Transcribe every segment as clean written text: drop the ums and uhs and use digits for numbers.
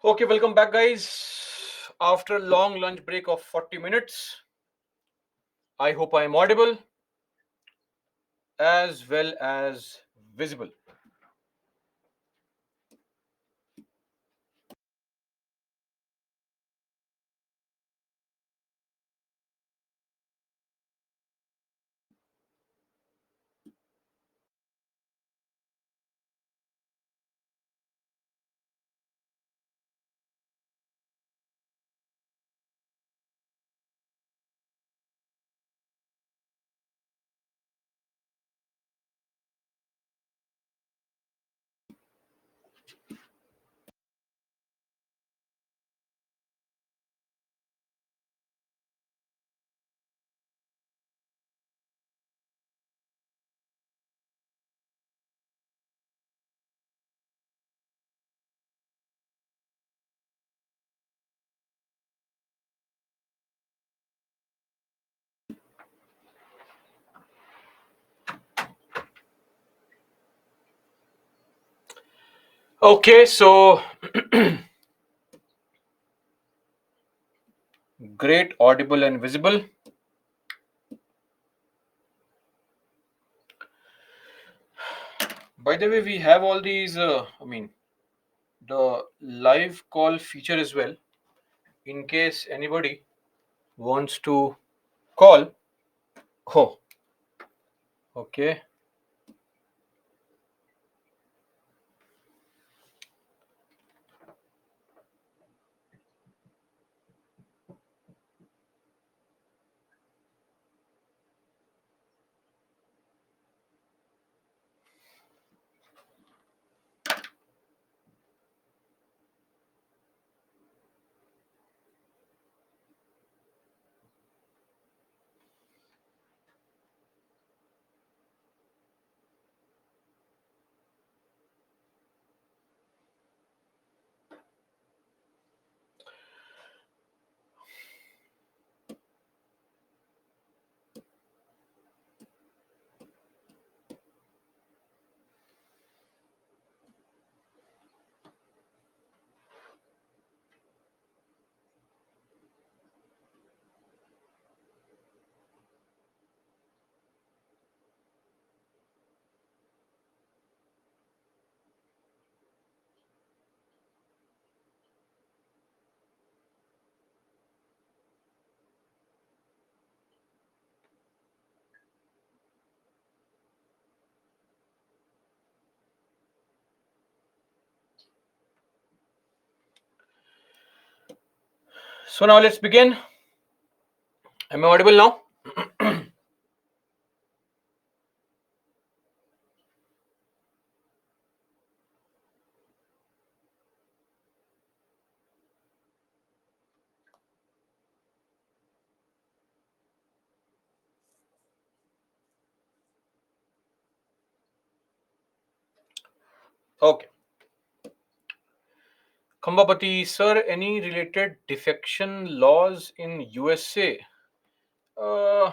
Okay, welcome back, guys. After a long lunch break of 40 minutes, I hope I am audible as well as visible. Okay, so great, audible, and visible. By the way, we have all these, the live call feature as well, in case anybody wants to call. Oh, okay. So now let's begin. Am I audible now? Okay. Khambapati, sir, any related defection laws in USA? Uh,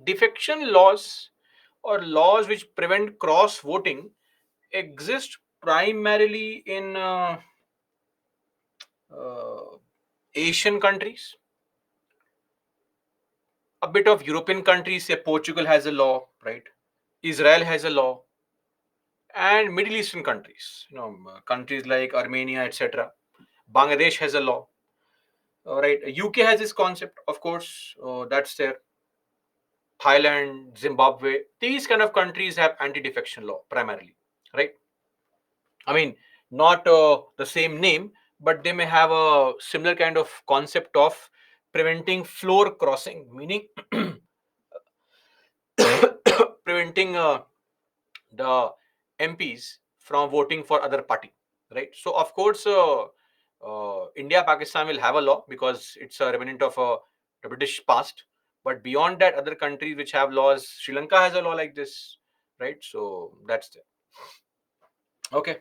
Defection laws or laws which prevent cross voting exist primarily in uh, Asian countries, a bit of European countries, say Portugal has a law, right? Israel has a law, and Middle Eastern countries, countries like Armenia, etc. Bangladesh has a law, all right? UK has this concept, of course, that's there. Thailand, Zimbabwe, these kind of countries have anti-defection law primarily, right? I mean, not the same name, but they may have a similar kind of concept of preventing floor crossing, meaning preventing the MPs from voting for other party, right? So of course, India, Pakistan will have a law because it's a remnant of the British past. But beyond that, other countries which have laws, Sri Lanka has a law like this, right? So that's there. Okay.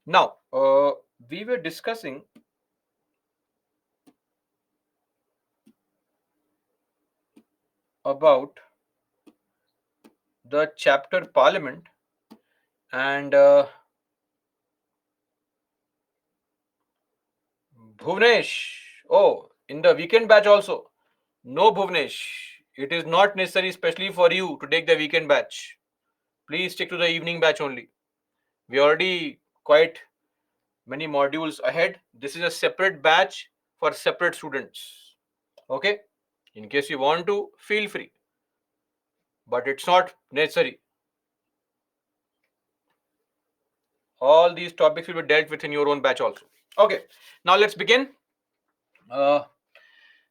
Now, we were discussing about the chapter Parliament And Bhuvnesh. Oh, in the weekend batch also. No, Bhuvnesh. It is not necessary, especially for you, to take the weekend batch. Please stick to the evening batch only. We already quite many modules ahead. This is a separate batch for separate students. Okay? In case you want to, feel free. But it's not necessary. All these topics will be dealt with in your own batch also. Okay, now let's begin. Uh,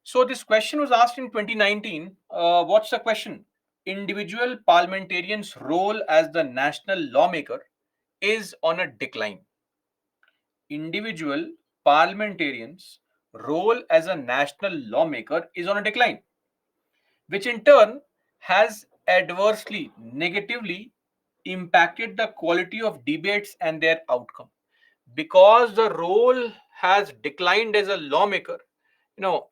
so this question was asked in 2019. What's the question? Individual parliamentarians' role as the national lawmaker is on a decline. Individual parliamentarians' role as a national lawmaker is on a decline, which in turn has adversely, negatively impacted the quality of debates and their outcome. Because the role has declined as a lawmaker, you know,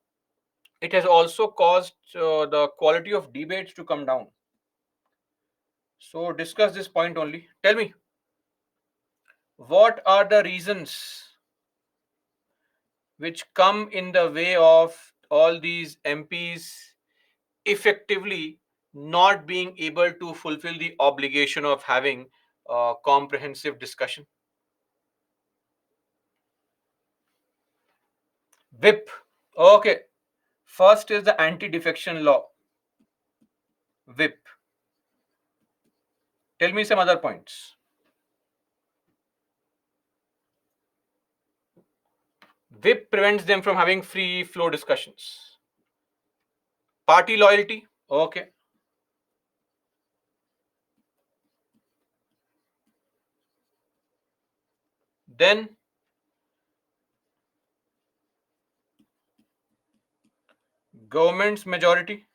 it has also caused the quality of debates to come down. So discuss this point only. Tell me, what are the reasons which come in the way of all these MPs effectively not being able to fulfill the obligation of having a comprehensive discussion? Whip. Okay. First is the anti defection law. Whip. Tell me some other points. Whip prevents them from having free flow discussions. Party loyalty. Okay. Then government's majority.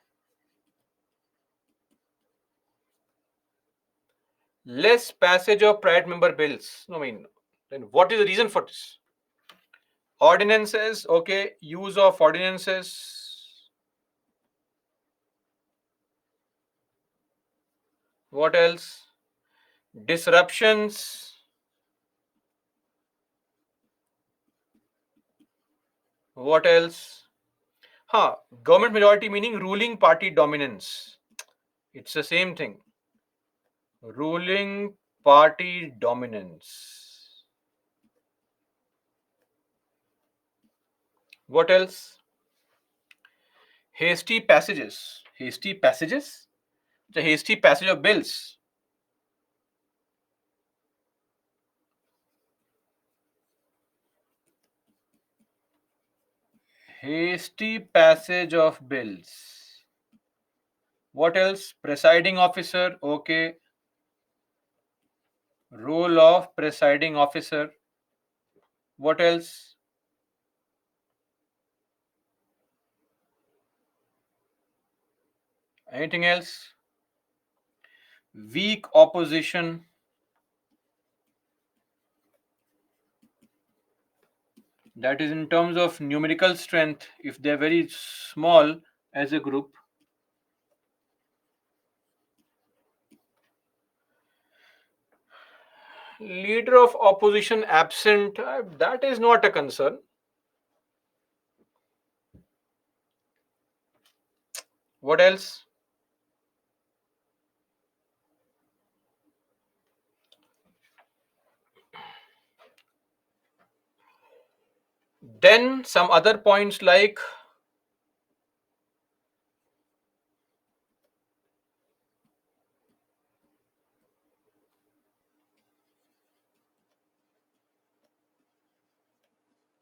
Less passage of private member bills. No, I mean, then what is the reason for this? Ordinances. Okay. Use of ordinances. What else? Disruptions. What else? Huh. Government majority meaning ruling party dominance. It's the same thing. Ruling party dominance. What else? Hasty passages. Hasty passages? The hasty passage of bills. Hasty passage of bills. What else? Presiding officer. Okay. Role of presiding officer. What else? Anything else? Weak opposition. That is in terms of numerical strength. If they're very small as a group. Leader of opposition absent. That is not a concern. What else? Then some other points like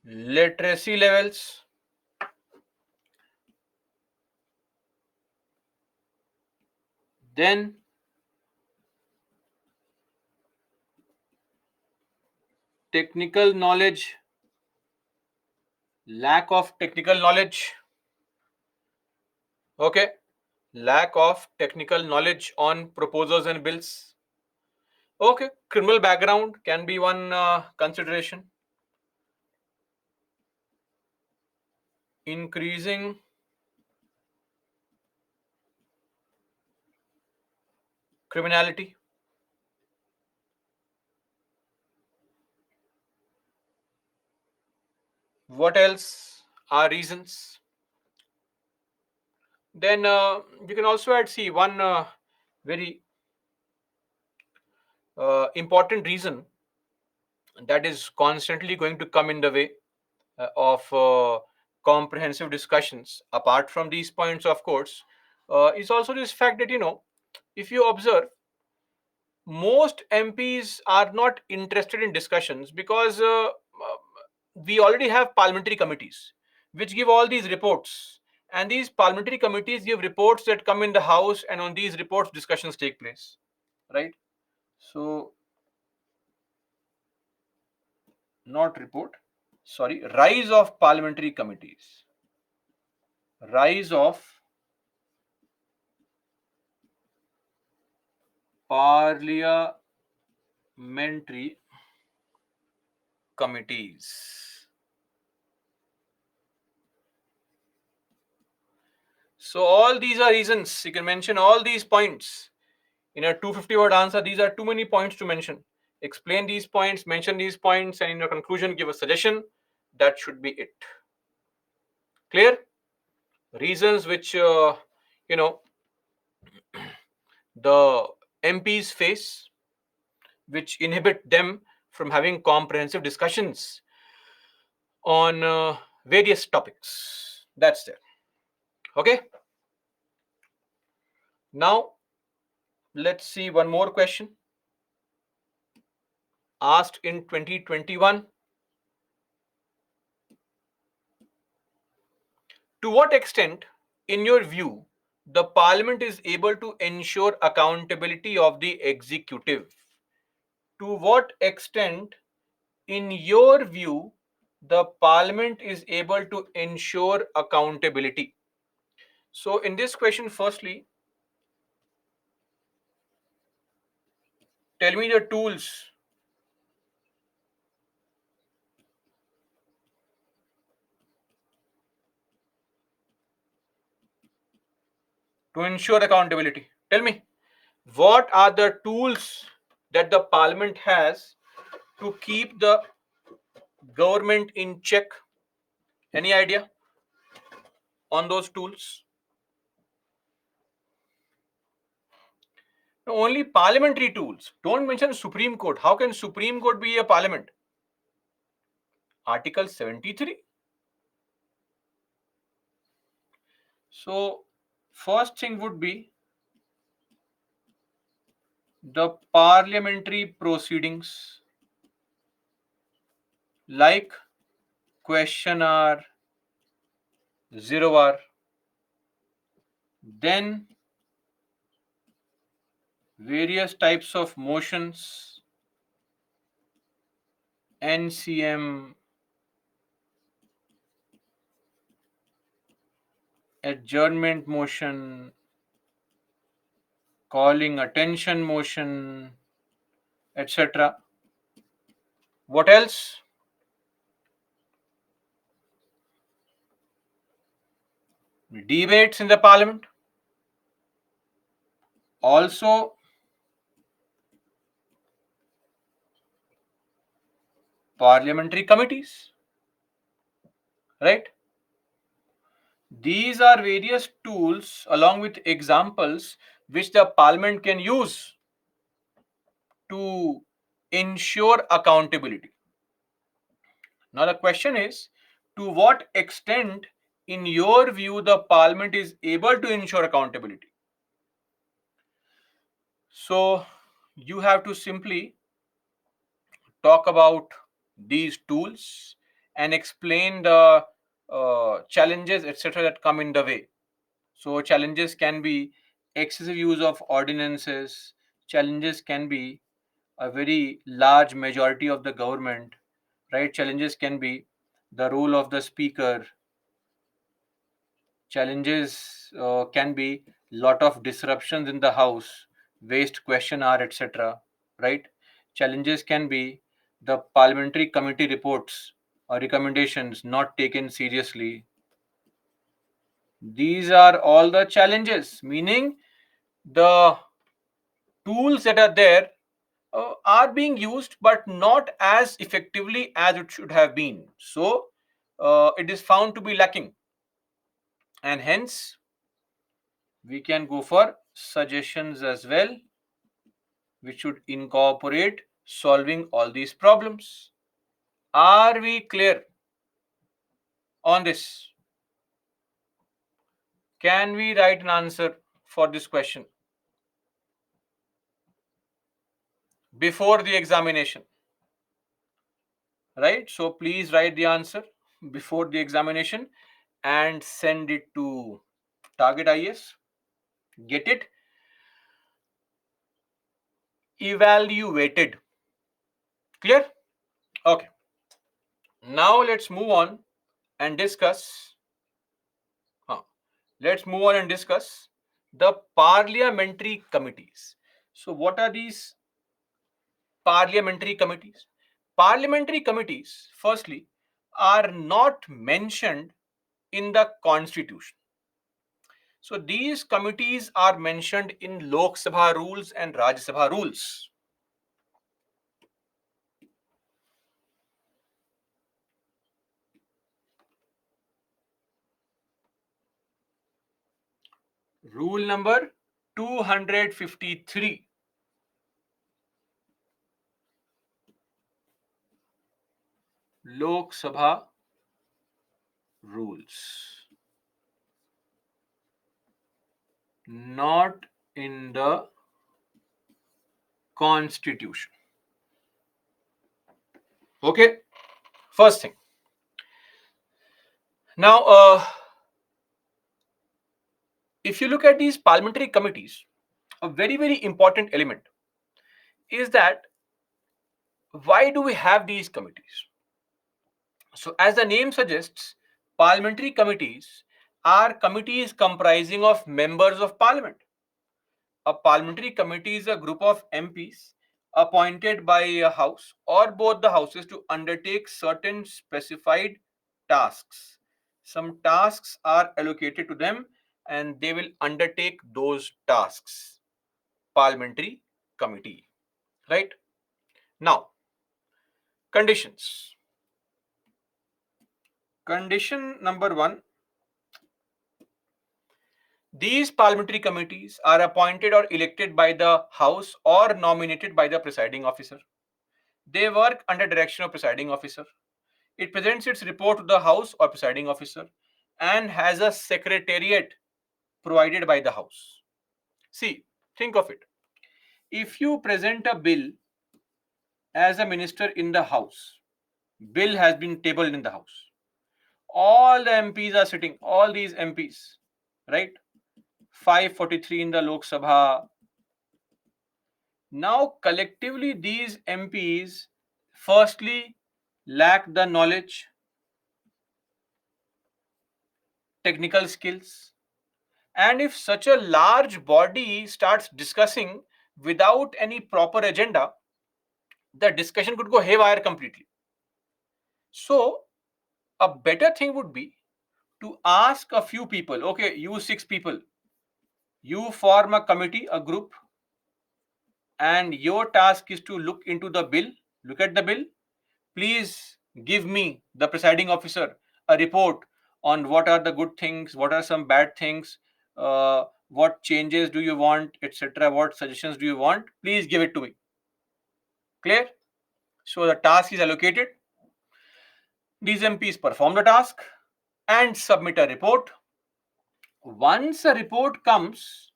literacy levels, then technical knowledge, lack of technical knowledge. Okay, lack of technical knowledge on proposals and bills. Okay, criminal background can be one consideration. Increasing criminality. What else are reasons? Then you can also add, see, one very important reason that is constantly going to come in the way of comprehensive discussions, apart from these points, of course, is also this fact that, if you observe, most MPs are not interested in discussions because we already have parliamentary committees which give all these reports, and these parliamentary committees give reports that come in the House, and on these reports discussions take place, right? So, not report, sorry, rise of parliamentary committees, rise of parliamentary committees. So all these are reasons. You can mention all these points in a 250-word answer. These are too many points to mention. Explain these points, mention these points, and in your conclusion, give a suggestion. That should be it. Clear? Reasons which you know the MPs face, which inhibit them from having comprehensive discussions on various topics. That's there. Okay. Now let's see one more question asked in 2021. To what extent, in your view, the parliament is able to ensure accountability of the executive? To what extent, in your view, the parliament is able to ensure accountability? So, in this question, firstly, tell me the tools to ensure accountability. Tell me, what are the tools that the parliament has to keep the government in check? Any idea on those tools? No, only parliamentary tools. Don't mention Supreme Court. How can Supreme Court be a parliament? Article 73. So, first thing would be the parliamentary proceedings like question hour, zero hour, then various types of motions, NCM, adjournment motion, calling attention motion, etc. What else? Debates in the parliament. Also, parliamentary committees, right? These are various tools along with examples which the parliament can use to ensure accountability. Now, the question is, to what extent, in your view, the parliament is able to ensure accountability? So, you have to simply talk about these tools and explain the challenges, etc., that come in the way. So, challenges can be excessive use of ordinances, challenges can be a very large majority of the government, right? Challenges can be the role of the speaker, challenges can be lot of disruptions in the house, waste question hour, etc., right? Challenges can be the parliamentary committee reports or recommendations not taken seriously. These are all the challenges, meaning the tools that are there are being used but not as effectively as it should have been. So it is found to be lacking, and hence we can go for suggestions as well, which should incorporate solving all these problems. Are we clear on this? Can we write an answer for this question before the examination? Right? So please write the answer before the examination and send it to Target IS. Get it evaluated. Clear? Okay. Now let's move on and discuss. Let's move on and discuss the parliamentary committees. So, what are these parliamentary committees? Parliamentary committees, firstly, are not mentioned in the constitution. So, these committees are mentioned in Lok Sabha rules and Rajya Sabha rules. Rule number 253. Lok Sabha rules. Not in the constitution. Okay, first thing. Now, if you look at these parliamentary committees, a very, very important element is that why do we have these committees? So, as the name suggests, parliamentary committees are committees comprising of members of parliament. A parliamentary committee is a group of MPs appointed by a house or both the houses to undertake certain specified tasks. Some tasks are allocated to them and they will undertake those tasks. Parliamentary committee. Right? Now, conditions. Condition number one, these parliamentary committees are appointed or elected by the House or nominated by the presiding officer. They work under direction of presiding officer. It presents its report to the House or presiding officer and has a secretariat provided by the House. See, think of it. If you present a bill as a minister in the House, bill has been tabled in the House. All the MPs are sitting, all these MPs, right? 543 in the Lok Sabha. Now, collectively, these MPs firstly lack the knowledge, technical skills, and if such a large body starts discussing without any proper agenda, the discussion could go haywire completely. So, a better thing would be to ask a few people, okay, you 6 people, you form a committee, a group, and your task is to look into the bill, look at the bill. Please give me, the presiding officer, a report on what are the good things, what are some bad things, what changes do you want, etc. What suggestions do you want? Please give it to me. Clear? So the task is allocated. These MPs perform the task and submit a report. Once a report comes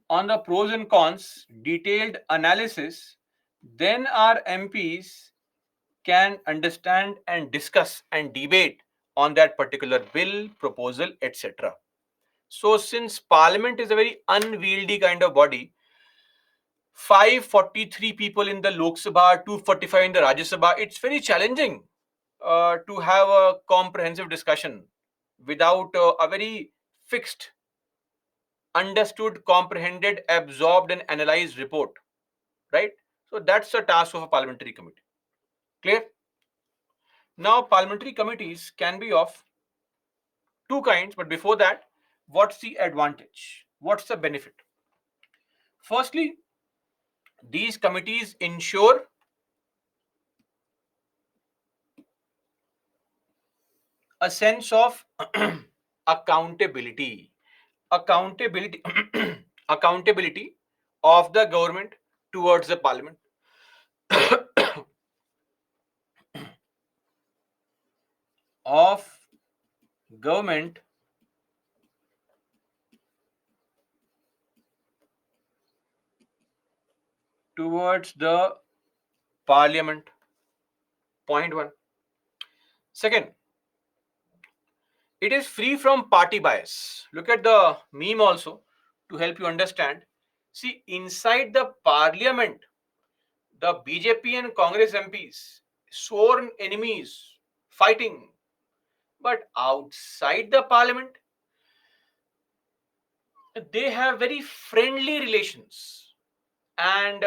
on the pros and cons, detailed analysis, then our MPs can understand and discuss and debate on that particular bill, proposal, etc. So, since Parliament is a very unwieldy kind of body, 543 people in the Lok Sabha, 245 in the Rajya Sabha, it's very challenging to have a comprehensive discussion without a very fixed, understood, comprehended, absorbed, and analyzed report, right? So, that's the task of a parliamentary committee. Clear? Now, parliamentary committees can be of two kinds, but before that, what's the advantage? What's the benefit? Firstly, these committees ensure a sense of accountability, accountability, accountability of the government towards the parliament, of government towards the parliament. Point one. Second, it is free from party bias. Look at the meme also to help you understand. See, inside the parliament, the BJP and Congress MPs, sworn enemies, fighting. But outside the parliament, they have very friendly relations. And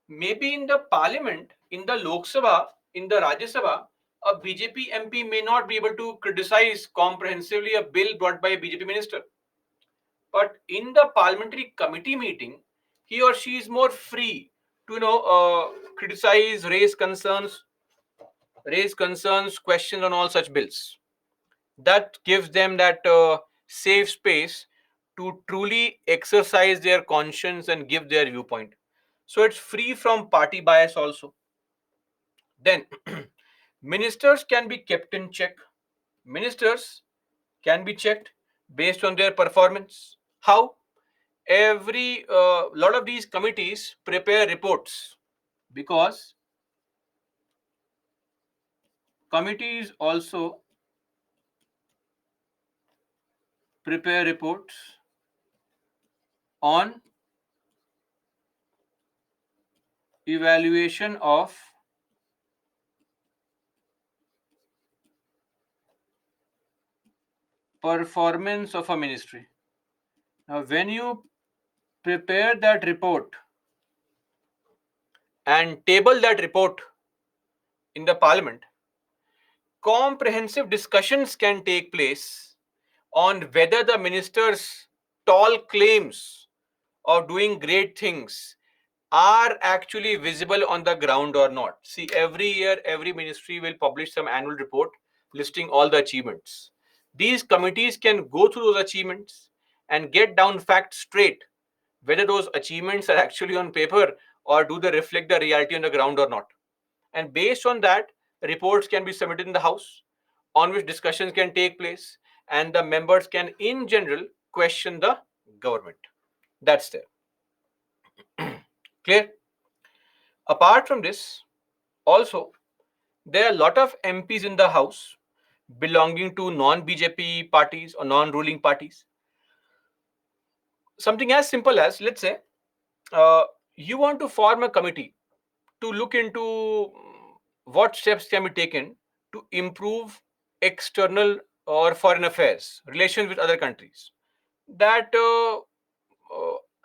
maybe in the parliament, in the Lok Sabha, in the Rajya Sabha, a BJP MP may not be able to criticize comprehensively a bill brought by a BJP minister. But in the parliamentary committee meeting, he or she is more free to criticize, raise concerns, questions on all such bills. That gives them that safe space to truly exercise their conscience and give their viewpoint. So it's free from party bias also. Then ministers can be kept in check. Ministers can be checked based on their performance. How? Every lot of these committees prepare reports, because committees also prepare reports on evaluation of performance of a ministry. Now, when you prepare that report and table that report in the parliament, comprehensive discussions can take place on whether the minister's tall claims of doing great things are actually visible on the ground or not. See, every year, every ministry will publish some annual report listing all the achievements. These committees can go through those achievements and get down facts straight, whether those achievements are actually on paper or do they reflect the reality on the ground or not. And based on that, reports can be submitted in the House, on which discussions can take place, and the members can, in general, question the government. That's there. Clear? Apart from this, also, there are a lot of MPs in the House belonging to non BJP parties or non ruling parties. Something as simple as, let's say, uh, you want to form a committee to look into what steps can be taken to improve external or foreign affairs, relations with other countries. That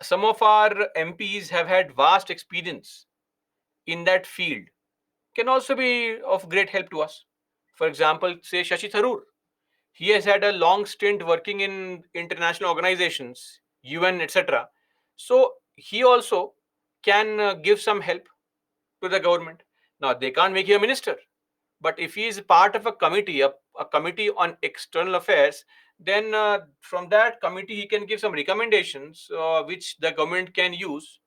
some of our MPs have had vast experience in that field, can also be of great help to us. For example, say Shashi Tharoor. He has had a long stint working in international organizations, UN, etc. So he also can give some help to the government. Now, they can't make him a minister, but if he is part of a committee on external affairs, then from that committee he can give some recommendations which the government can use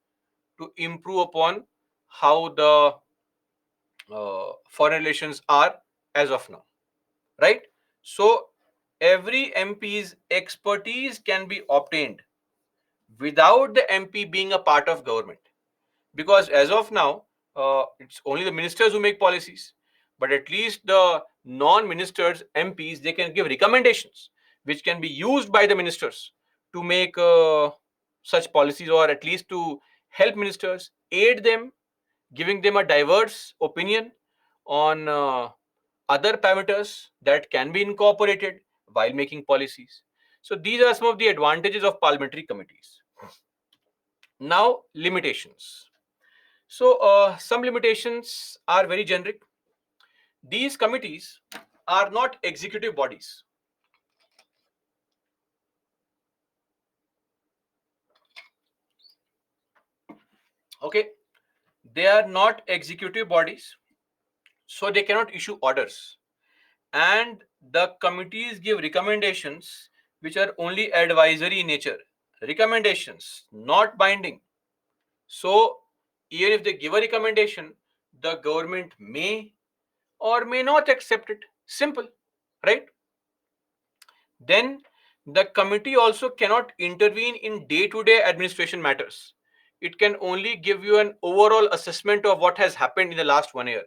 to improve upon how the foreign relations are as of now, right? So every MP's expertise can be obtained without the MP being a part of government, because as of now, it's only the ministers who make policies, but at least the non-ministers, MPs, they can give recommendations which can be used by the ministers to make such policies, or at least to help ministers, aid them, giving them a diverse opinion on other parameters that can be incorporated while making policies. So these are some of the advantages of parliamentary committees. Now, limitations. So some limitations are very generic. These committees are not executive bodies. Okay, they are not executive bodies, so they cannot issue orders. and the committees give recommendations which are only advisory in nature. Recommendations, not binding. So, even if they give a recommendation, the government may or may not accept it. Simple, right? Then the committee also cannot intervene in day to day administration matters. It can only give you an overall assessment of what has happened in the last 1 year.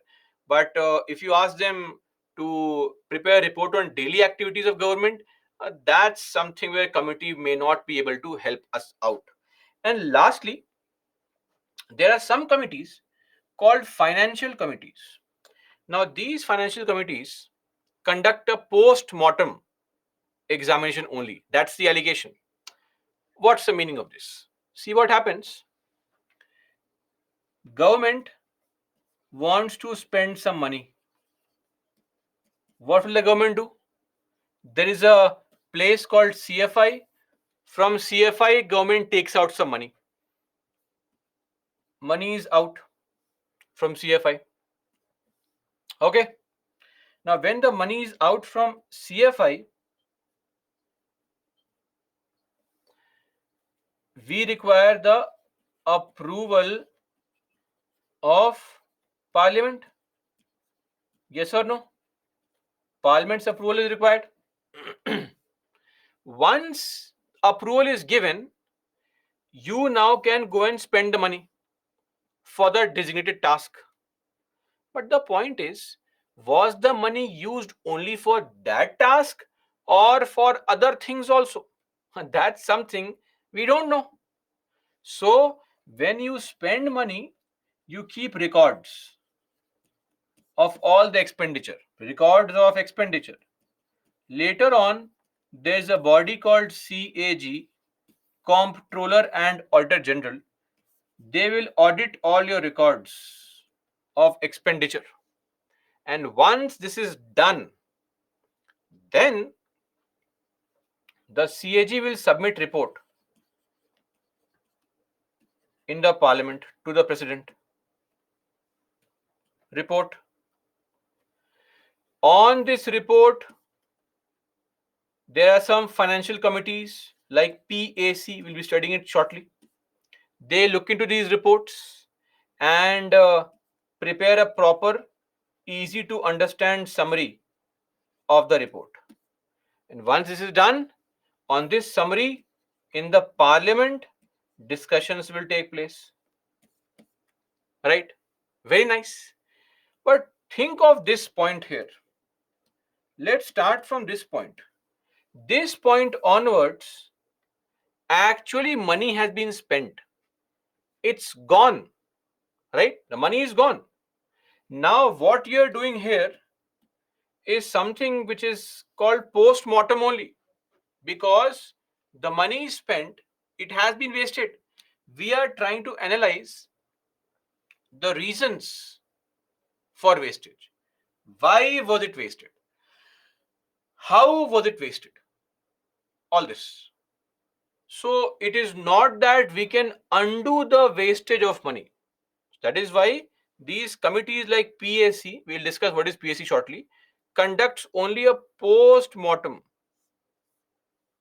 But if you ask them to prepare a report on daily activities of government, that's something where committee may not be able to help us out. And lastly, there are some committees called financial committees. Now, these financial committees conduct a post mortem examination only. That's the allegation. What's the meaning of this? See what happens. Government wants to spend some money. What will the government do? There is a place called CFI. From CFI, government takes out some money. Money is out from CFI. Okay. Now, when the money is out from CFI, we require the approval of Parliament. Yes or no? Parliament's approval is required. Once approval is given, you now can go and spend the money for the designated task. But the point is, was the money used only for that task or for other things also? That's something we don't know. So, when you spend money, you keep records of all the expenditure, records of expenditure. Later on, there's a body called CAG, Comptroller and Auditor General. They will audit all your records of expenditure. And once this is done, then the CAG will submit report in the parliament to the president. Report. On this report, there are some financial committees like PAC, we'll be studying it shortly. They look into these reports and prepare a proper, easy to understand summary of the report. And once this is done, on this summary in the parliament, discussions will take place. Right? Very nice. But think of this point here. Let's start from this point. This point onwards, actually money has been spent. It's gone. Right? The money is gone. Now what you're doing here is something which is called post-mortem only, because the money is spent, it has been wasted. We are trying to analyze the reasons for wastage. Why was it wasted? How was it wasted? All this. So it is not that we can undo the wastage of money. That is why these committees like PAC, we'll discuss what is PAC shortly, conducts only a post-mortem.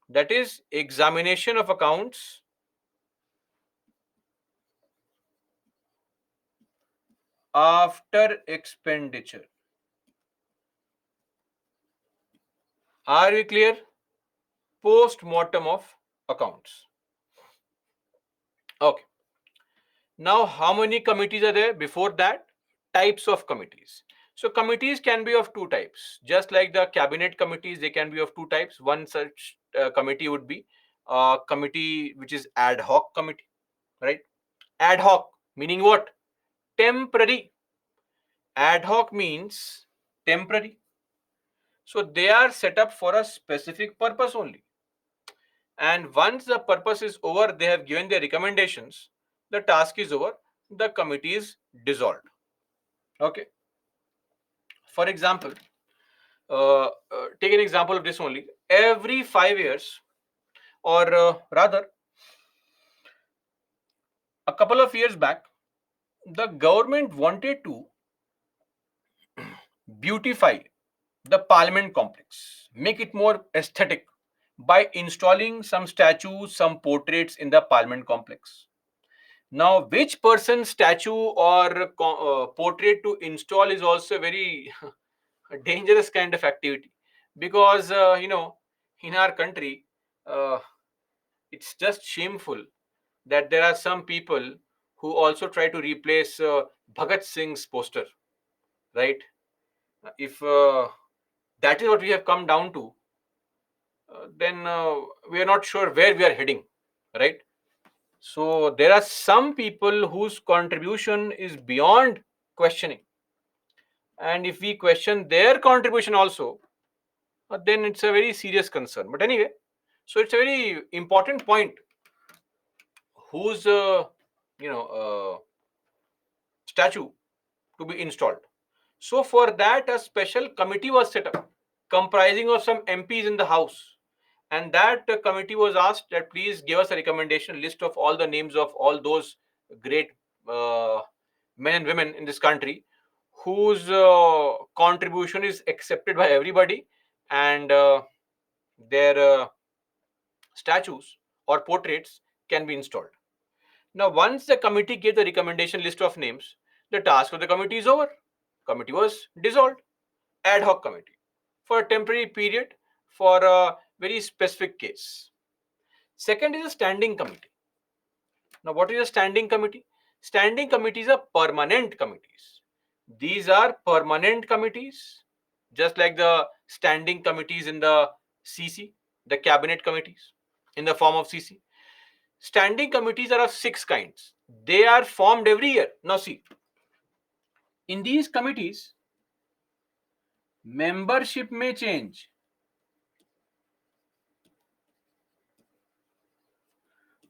That is examination of accounts after expenditure. Are we clear? Post-mortem of accounts. Okay. Now, how many committees are there? Before that, types of committees. So, committees can be of two types. Just like the cabinet committees, they can be of two types. One such committee would be a committee which is ad hoc committee, right? Ad hoc meaning what? Temporary. Ad hoc means temporary. So, they are set up for a specific purpose only. And once the purpose is over, they have given their recommendations, the task is over, the committee is dissolved. Okay. For example, take an example of this only. Every 5 years, or rather, a couple of years back, the government wanted to beautify the Parliament complex. Make it more aesthetic by installing some statues, some portraits in the Parliament complex. Now, which person's statue or portrait to install is also a very dangerous kind of activity, because in our country, uh, it's just shameful that there are some people who also try to replace Bhagat Singh's poster, right? If that is what we have come down to, then we are not sure where we are heading, right? So there are some people whose contribution is beyond questioning, and if we question their contribution also, then it's a very serious concern. But anyway, so it's a very important point whose statue to be installed. So for that, a special committee was set up, comprising of some MPs in the House, and that committee was asked that please give us a recommendation list of all the names of all those great uh, men and women in this country whose contribution is accepted by everybody, and their statues or portraits can be installed. Now, once the committee gave the recommendation list of names, the task of the committee is over. Committee was dissolved. Ad hoc committee for a temporary period for a very specific case. Second is a standing committee. Now, what is a standing committee? Standing committees are permanent committees. These are permanent committees, just like the standing committees in the CC, the cabinet committees in the form of CC. Standing committees are of six kinds. They are formed every year. Now, see, in these committees, membership may change,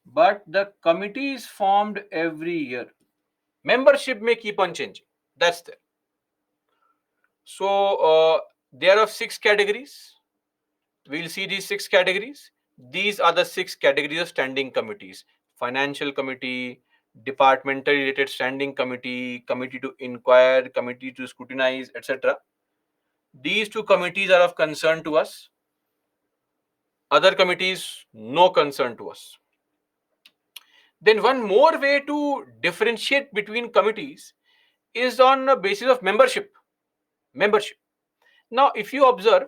but the committee is formed every year. Membership may keep on changing. That's there. So, they are of six categories. We'll see these six categories. These are the six categories of standing committees: financial committee, departmental related standing committee, committee to inquire, committee to scrutinize, etc. These two committees are of concern to us. Other committees, no concern to us. Then, one more way to differentiate between committees is on a basis of membership. Membership. Now, if you observe,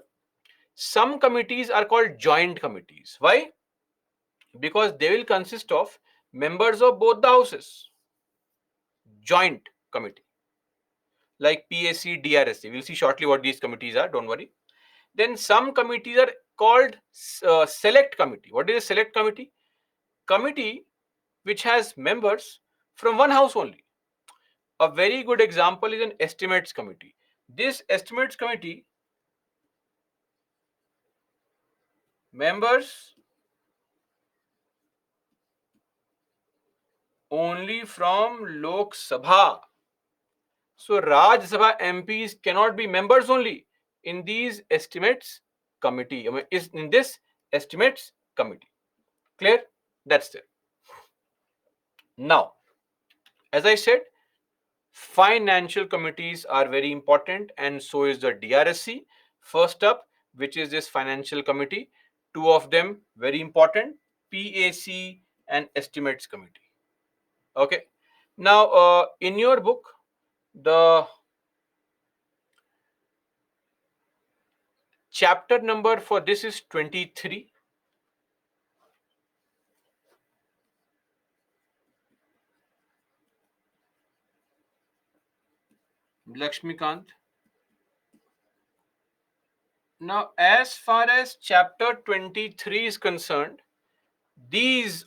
some committees are called joint committees. Why? Because they will consist of members of both the houses. Joint committee, like PAC, DRSC. We'll see shortly what these committees are. Don't worry. Then some committees are called select committee. What is a select committee? Committee which has members from one house only. A very good example is an estimates committee. This estimates committee members only from Lok Sabha. So Raj Sabha MPs cannot be members only in these estimates committee. I mean, is in this estimates committee. Clear? That's it. Now, as I said, financial committees are very important, and so is the DRSC. First up, which is this financial committee, two of them very important: PAC and estimates committee. Okay. Now, in your book, the chapter number for this is 23. Lakshmikant. Now, as far as chapter 23 is concerned,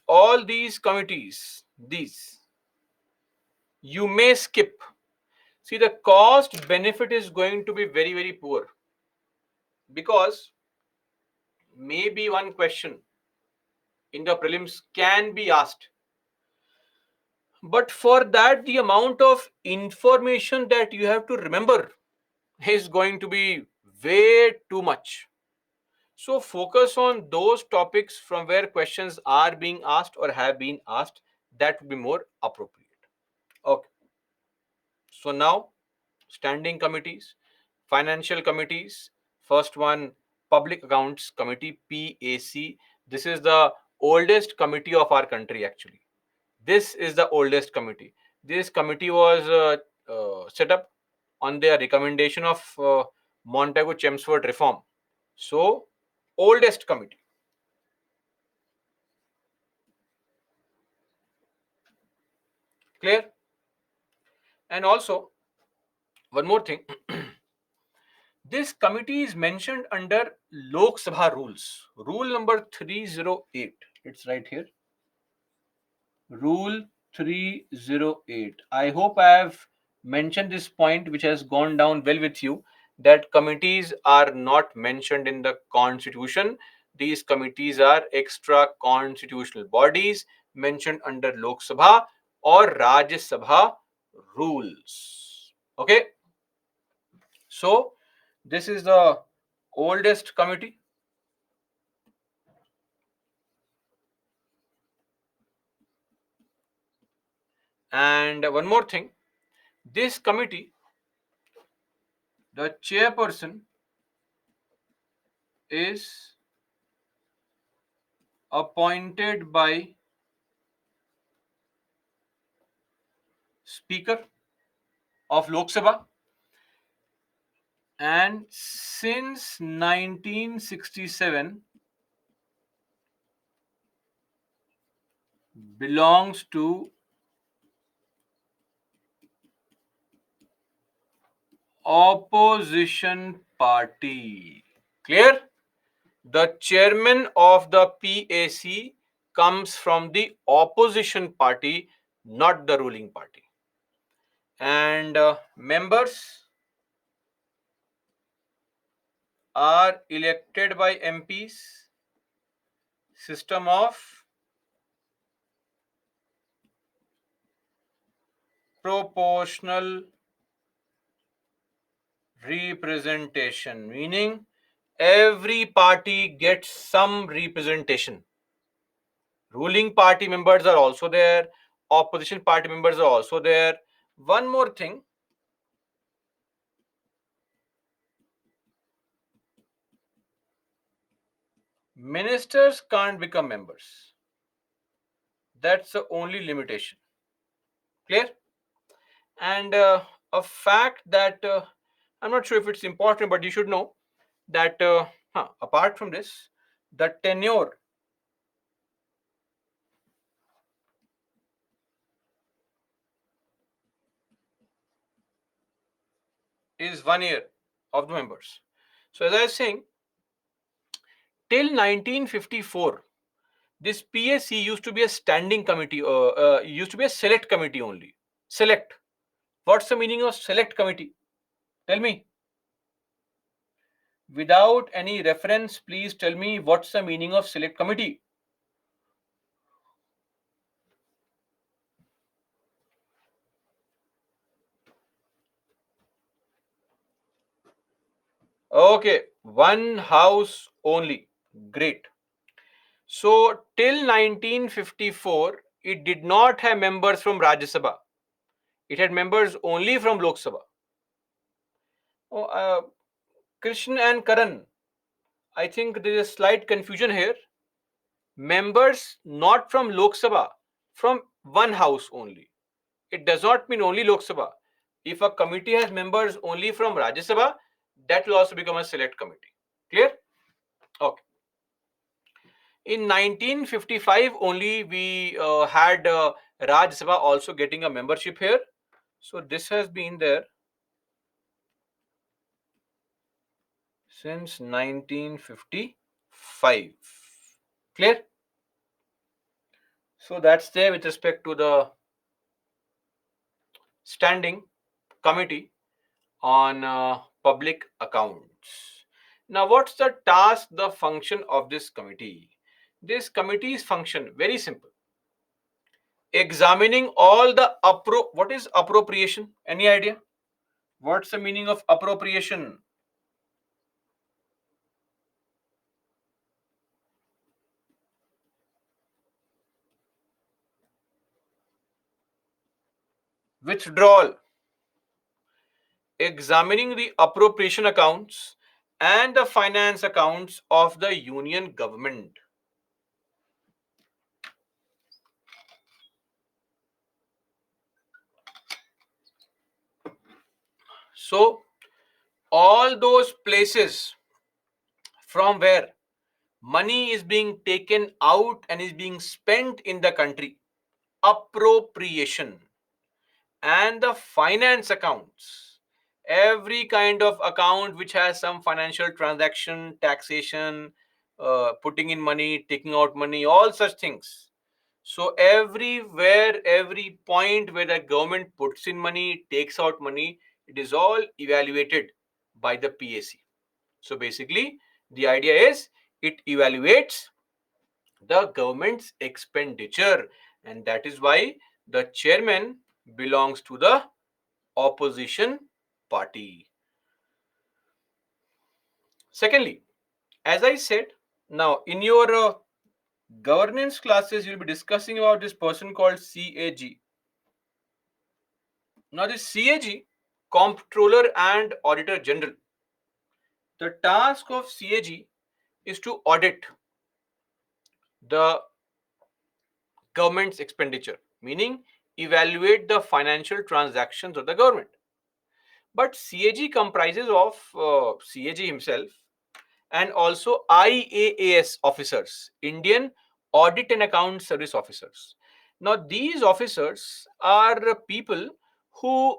all these committees, these you may skip. See, the cost benefit is going to be very, very poor, because maybe one question in the prelims can be asked. But for that, the amount of information that you have to remember is going to be way too much. So focus on those topics from where questions are being asked or have been asked. That would be more appropriate. Okay. So now, standing committees, financial committees, First one, Public Accounts Committee, PAC. This is the oldest committee of our country, actually. This is the oldest committee. This committee was set up on the recommendation of Montagu Chelmsford reform. So, oldest committee. Clear? And also, one more thing. This committee is mentioned under Lok Sabha rules. Rule number 308. It's right here. Rule 308. I hope I have mentioned this point, which has gone down well with you, that committees are not mentioned in the constitution. These committees are extra constitutional bodies mentioned under Lok Sabha or Rajya Sabha rules. Okay. So, this is the oldest committee. And one more thing, this committee, the chairperson is appointed by Speaker of Lok Sabha, and since 1967 belongs to opposition party. Clear? The chairman of the PAC comes from the opposition party, not the ruling party. And members are elected by MPs, system of proportional representation, meaning every party gets some representation. Ruling party members are also there, opposition party members are also there. One more thing, ministers can't become members. That's the only limitation. Clear? And a fact that I'm not sure if it's important, but you should know that apart from this, the tenure is 1 year of the members. So as I was saying, till 1954, this PSC used to be a standing committee, used to be a select committee only. Select. What's the meaning of select committee? Tell me. Without any reference, please tell me what's the meaning of select committee. Okay, one house only. Great. So till 1954, it did not have members from Rajya Sabha. It had members only from Lok Sabha. Oh, Krishna and Karan, I think there is a slight confusion here. Members not from Lok Sabha, from one house only. It does not mean only Lok Sabha. If a committee has members only from Rajya Sabha, that will also become a select committee. Clear? Okay. In 1955 only we had Rajya Sabha also getting a membership here. So this has been there since 1955. Clear? So that's there with respect to the standing committee on public accounts. Now, what's the task, the function of this committee? This committee's function, very simple. Examining all the what is appropriation? Any idea? What's the meaning of appropriation? Withdrawal. Examining the appropriation accounts and the finance accounts of the union government. So, all those places from where money is being taken out and is being spent in the country, appropriation, and the finance accounts, every kind of account which has some financial transaction, taxation, putting in money, taking out money, all such things. So everywhere, every point where the government puts in money, takes out money, it is all evaluated by the PAC. So basically, the idea is it evaluates the government's expenditure, and that is why the chairman belongs to the opposition party. Secondly, as I said, now in your governance classes, you'll be discussing about this person called CAG. Now, this CAG, Comptroller and Auditor General, the task of CAG is to audit the government's expenditure, meaning evaluate the financial transactions of the government. But CAG comprises of CAG himself and also IAAS officers, Indian Audit and Account Service officers. Now, these officers are people who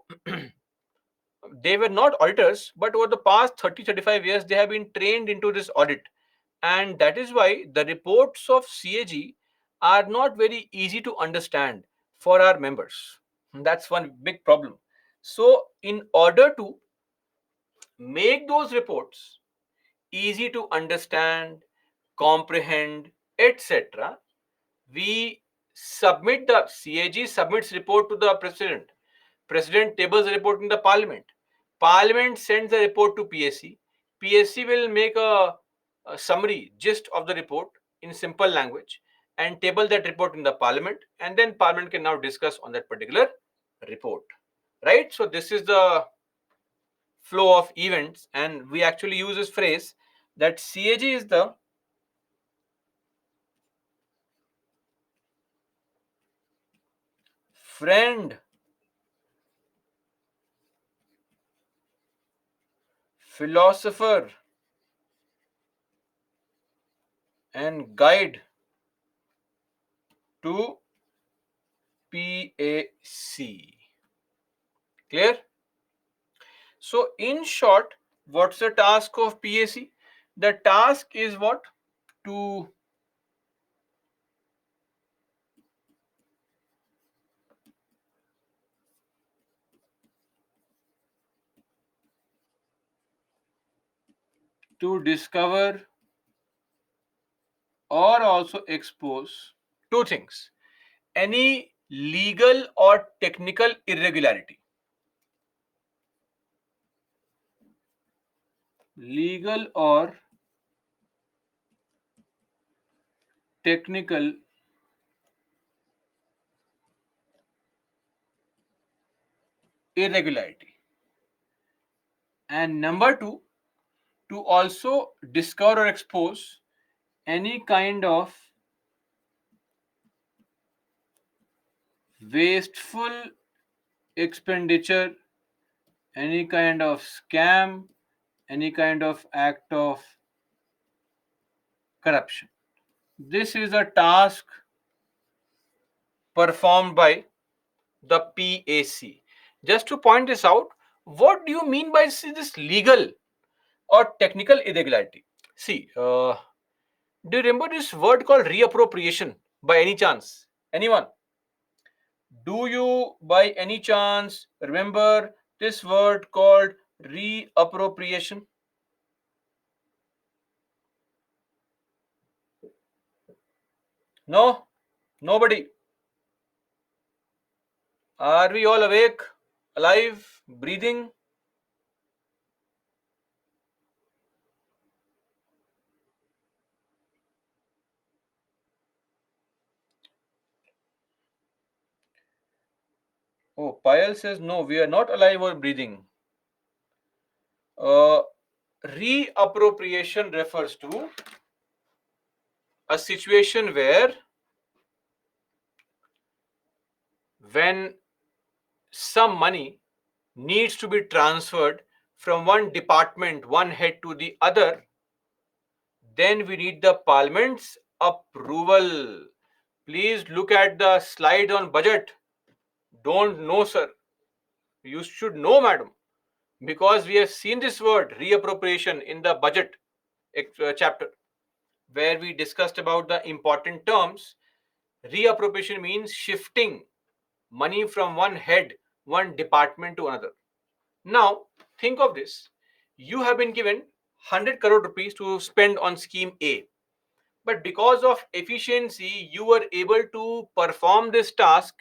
they were not auditors, but over the past 30-35 years, they have been trained into this audit. And that is why the reports of CAG are not very easy to understand for our members. That's one big problem. So, in order to make those reports easy to understand, comprehend, etc., we submit the CAG submits report to the president. President tables the report in the parliament. Parliament sends the report to PSC. PSC will make a summary gist of the report in simple language and table that report in the parliament, and then parliament can now discuss on that particular report. Right? So this is the flow of events, and we actually use this phrase that CAG is the friend, philosopher, and guide to PAC. Clear? So, in short, what's the task of PAC? The task is what? To discover or also expose two things: any legal or technical irregularity. Legal or technical irregularity. And number two, to also discover or expose any kind of wasteful expenditure, any kind of scam, any kind of act of corruption. This is a task performed by the PAC. Just to point this out, what do you mean by this legal or technical irregularity? See, do you remember this word called reappropriation by any chance? Anyone? Do you by any chance remember this word called reappropriation? No? Nobody? Are we all awake, alive, breathing? Oh, Payal says no, we are not alive or breathing. Uh, Reappropriation refers to a situation where when some money needs to be transferred from one department, one head to the other, then we need the parliament's approval. Please look at the slide on budget. Don't know, sir. You should know, madam, because we have seen this word reappropriation in the budget chapter where we discussed about the important terms. Reappropriation means shifting money from one head, one department to another. Now, think of this. You have been given 100 crore rupees to spend on scheme A, but because of efficiency, you were able to perform this task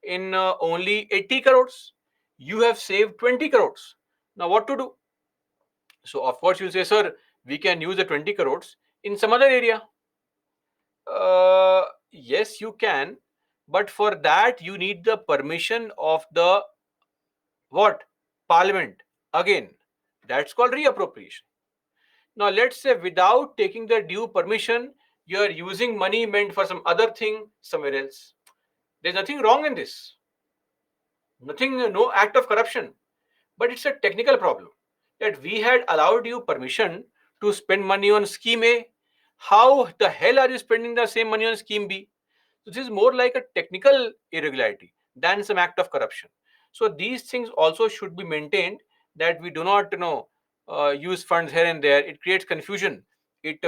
in only 80 crores. You have saved 20 crores. Now, what to do? So, of course, you say, sir, we can use the 20 crores in some other area. Yes, you can, but for that, you need the permission of the what? Parliament. Again, that's called reappropriation. Now, let's say without taking the due permission, you are using money meant for some other thing somewhere else. There's nothing wrong in this. Nothing, no act of corruption. But it's a technical problem that we had allowed you permission to spend money on scheme A. How the hell are you spending the same money on scheme B? So this is more like a technical irregularity than some act of corruption. So these things also should be maintained, that we do not, use funds here and there. It creates confusion. It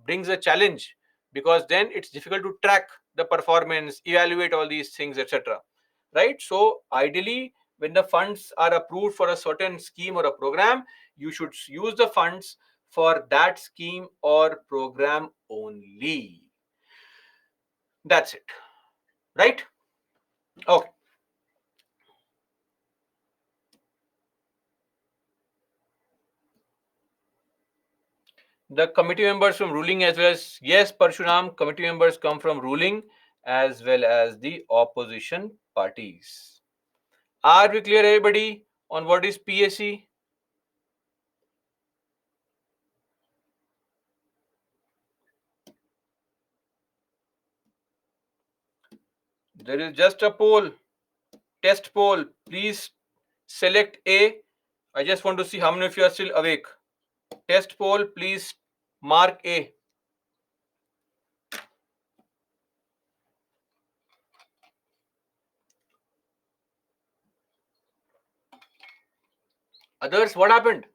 brings a challenge, because then it's difficult to track the performance, evaluate all these things, etc. Right? So ideally, when the funds are approved for a certain scheme or a program, you should use the funds for that scheme or program only. That's it. Right? Okay. The committee members from ruling as well as, yes, Parshuram, committee members come from ruling as well as the opposition parties. Are we clear, everybody, on what is PAC? There is just a poll, test poll. Please select A. I just want to see how many of you are still awake. Test poll, please mark A. Others, what happened?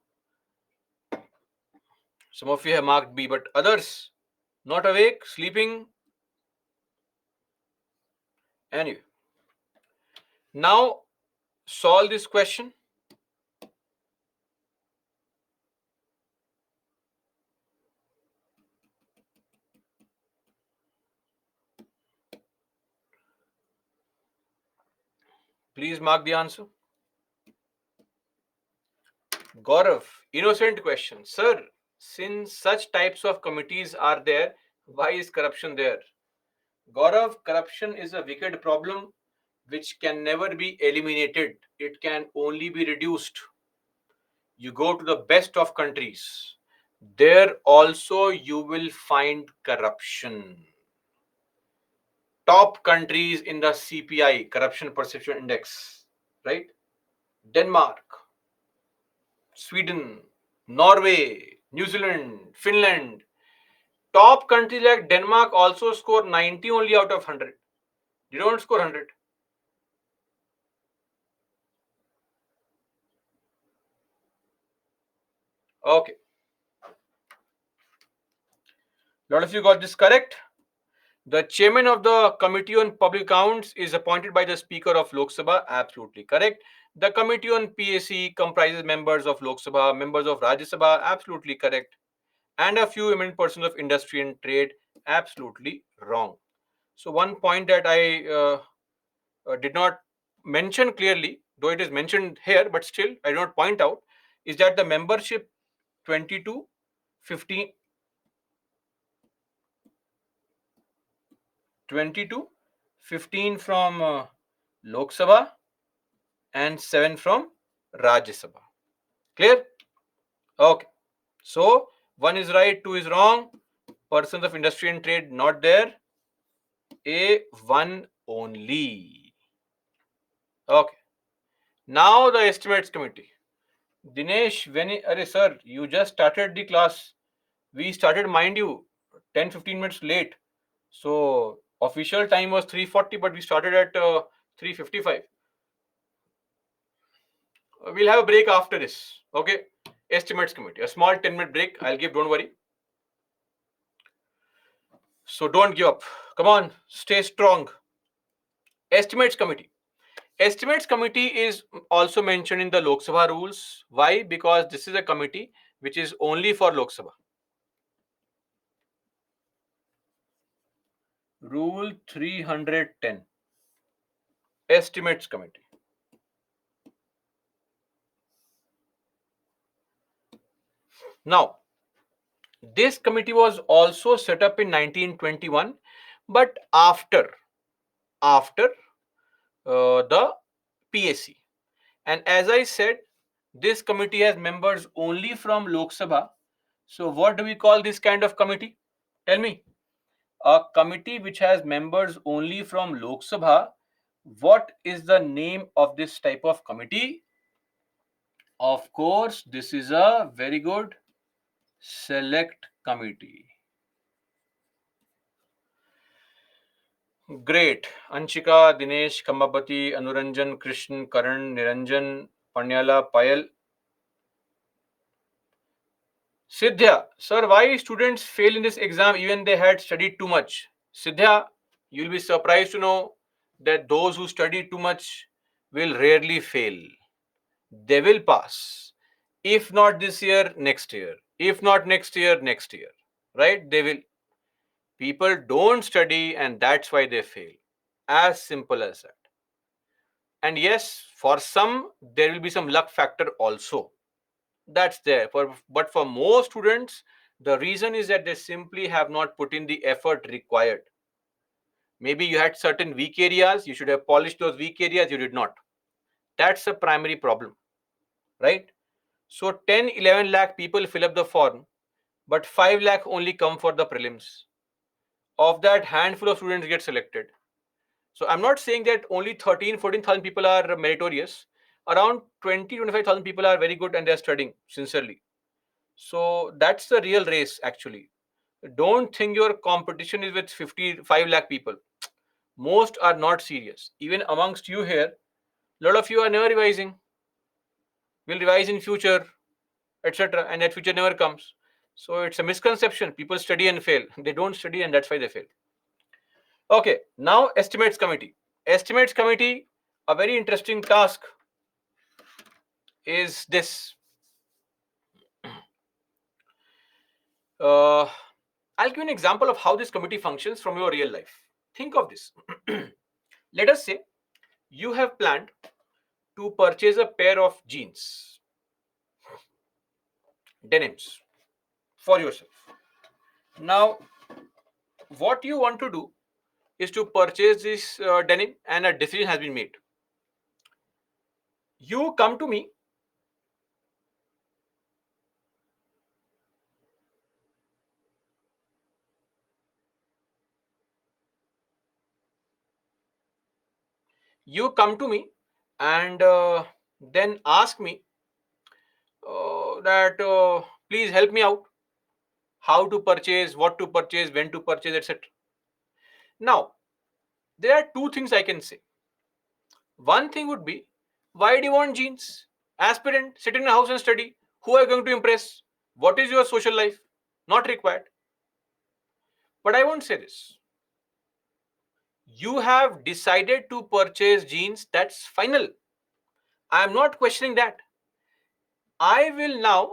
Some of you have marked B, but others not awake, sleeping. Anyway, now solve this question. Please mark the answer. Gaurav, innocent question. Sir, since such types of committees are there, why is corruption there? Gaurav, corruption is a wicked problem which can never be eliminated. It can only be reduced. You go to the best of countries, there also you will find corruption. Top countries in the CPI, Corruption Perception Index, right? Denmark, Sweden, Norway, New Zealand, Finland. Top countries like Denmark also score 90 only out of 100. They don't score 100. Okay. A lot of you got this correct. The chairman of the Committee on Public Accounts is appointed by the Speaker of Lok Sabha. Absolutely correct. The Committee on PAC comprises members of Lok Sabha, members of Rajya Sabha. Absolutely correct. And a few eminent persons of industry and trade. Absolutely wrong. So one point that I did not mention clearly, though it is mentioned here, but still I do not point out, is that the membership 22, 15, 22, 15 from Lok Sabha and 7 from Rajya Sabha. Clear? Okay. So one is right, two is wrong. Persons of industry and trade not there. A one only. Okay. Now the estimates committee. Dinesh, sir, you just started the class. We started, mind you, 10-15 minutes late. So official time was 3:40, but we started at 3:55. We'll have a break after this. Okay. Estimates committee. A small 10-minute break. I'll give, don't worry. So don't give up. Come on, stay strong. Estimates committee. Estimates committee is also mentioned in the Lok Sabha rules. Why? Because this is a committee which is only for Lok Sabha. Rule 310. Estimates committee. Now, this committee was also set up in 1921, but after the PAC. And as I said, this committee has members only from Lok Sabha. So what do we call this kind of committee? Tell me. A committee which has members only from Lok Sabha. What is the name of this type of committee? Of course, this is a very good select committee. Great. Anshika, Dinesh, Kambapati, Anuranjan, Krishnan, Karan, Niranjan, Panyala, Payal. Sidhya, sir, why students fail in this exam even they had studied too much? Sidhya, you'll be surprised to know that those who study too much will rarely fail. They will pass. If not this year, next year. If not next year, next year. Right? They will. People don't study and that's why they fail. As simple as that. And yes, for some, there will be some luck factor also. That's there. But for most students, the reason is that they simply have not put in the effort required. Maybe you had certain weak areas, you should have polished those weak areas, you did not. That's a primary problem, right? So 10, 11 lakh people fill up the form, but 5 lakh only come for the prelims. Of that, handful of students get selected. So I'm not saying that only 13, 14,000 people are meritorious. Around 20, 25,000 people are very good and they're studying sincerely. So that's the real race actually. Don't think your competition is with 55 lakh people. Most are not serious. Even amongst you here, a lot of you are never revising. Will revise in future, etc. And that future never comes. So it's a misconception. People study and fail. They don't study and that's why they fail. Okay, now estimates committee. Estimates committee, a very interesting task is this. I'll give you an example of how this committee functions from your real life. Think of this. Let us say you have planned to purchase a pair of jeans, denims, for yourself. Now, what you want to do is to purchase this denim, and a decision has been made. You come to me. You come to me and then ask me that please help me out. How to purchase, what to purchase, when to purchase, etc. Now, there are two things I can say. One thing would be, why do you want jeans? Aspirant, sit in a house and study. Who are you going to impress? What is your social life? Not required. But I won't say this. You have decided to purchase jeans, that's final. I am not questioning that. I will now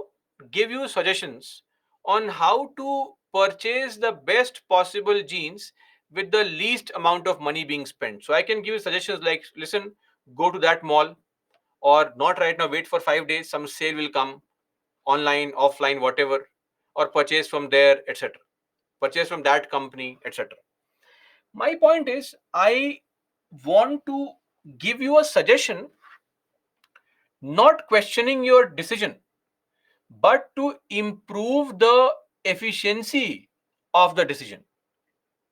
give you suggestions on how to purchase the best possible jeans with the least amount of money being spent. So I can give you suggestions like, listen, go to that mall, or not right now, wait for 5 days, some sale will come, online, offline, whatever, or purchase from there, etc. Purchase from that company, etc. My point is, I want to give you a suggestion, not questioning your decision. but to improve the efficiency of the decision,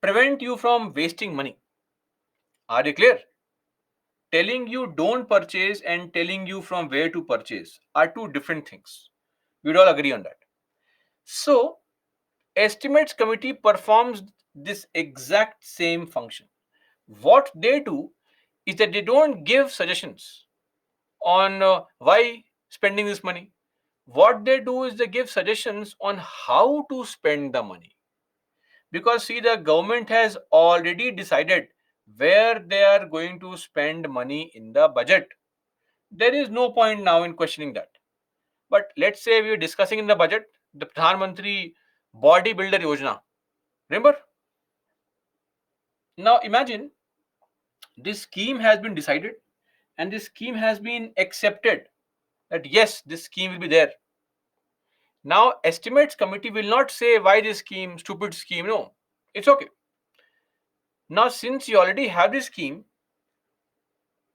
prevent you from wasting money. Are you clear? Telling you don't purchase and telling you from where to purchase are two different things. We'd all agree on that. So, estimates committee performs this exact same function. What they do is that they don't give suggestions on why spending this money. What they do is they give suggestions on how to spend the money. Because see, the government has already decided where they are going to spend money in the budget. There is no point now in questioning that. But let's say we were discussing in the budget the Pradhan Mantri Bodybuilder Yojana. Remember? Now imagine this scheme has been decided and this scheme has been accepted that yes, this scheme will be there. Now, estimates committee will not say why this scheme, stupid scheme. No, it's okay. Now, since you already have this scheme,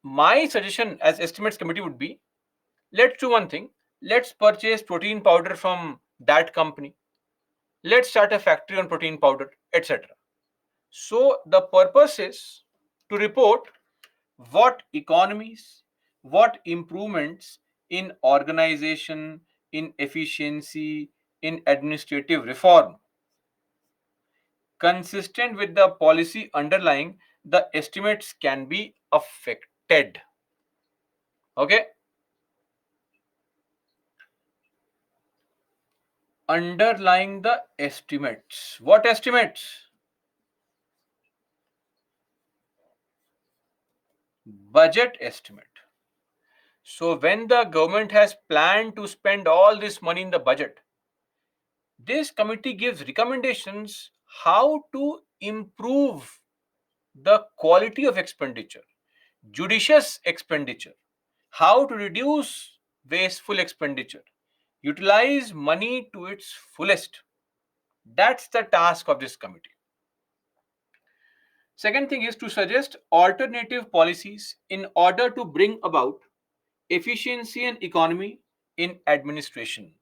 my suggestion as estimates committee would be, let's do one thing. Let's purchase protein powder from that company. Let's start a factory on protein powder, etc. So the purpose is to report what economies, what improvements in organization, in efficiency, in administrative reform, consistent with the policy underlying the estimates can be affected. Okay? Underlying the estimates. What estimates? Budget estimate. So when the government has planned to spend all this money in the budget, this committee gives recommendations how to improve the quality of expenditure, judicious expenditure, how to reduce wasteful expenditure, utilize money to its fullest. That's the task of this committee. Second thing is to suggest alternative policies in order to bring about efficiency and economy in administration.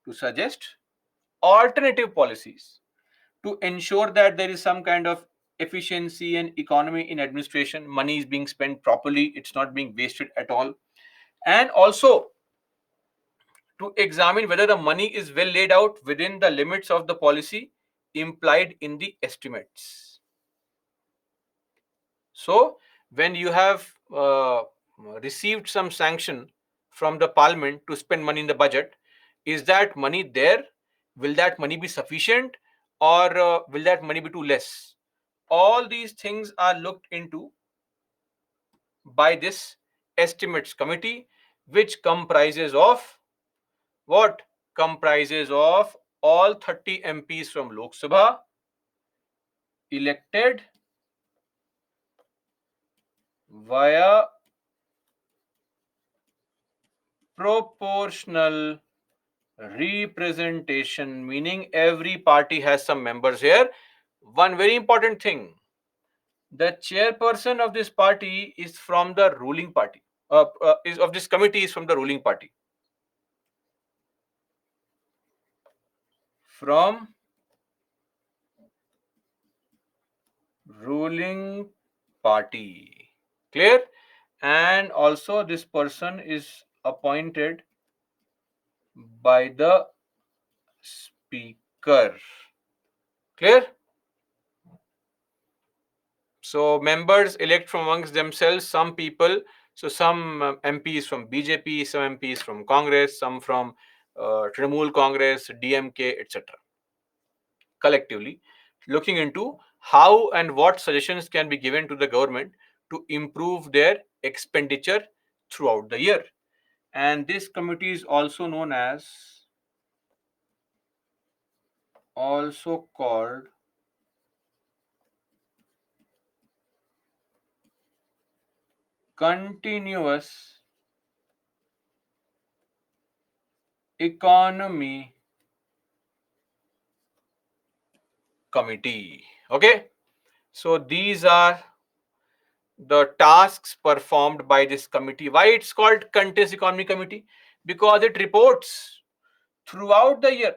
To suggest alternative policies to ensure that there is some kind of efficiency and economy in administration, money is being spent properly, it's not being wasted at all, and also to examine whether the money is well laid out within the limits of the policy implied in the estimates. So when you have received some sanction from the parliament to spend money in the budget, is that money there? Will that money be sufficient, or will that money be too less? All these things are looked into by this estimates committee, which comprises of what? Comprises of all 30 MPs from Lok Sabha, elected via proportional representation, meaning every party has some members here. One very important thing, the chairperson of this party is from the ruling party, is of this committee is from the ruling party. From ruling party. Clear? And also this person is appointed by the speaker. Clear? So members elect from amongst themselves some people. So some MPs from BJP, some MPs from Congress, some from Trinamool Congress, DMK, etc. Collectively looking into how and what suggestions can be given to the government to improve their expenditure throughout the year. And this committee is also known as, also called, continuous economy committee. Okay, so these are the tasks performed by this committee. Why it's called continuous economy committee? Because it reports throughout the year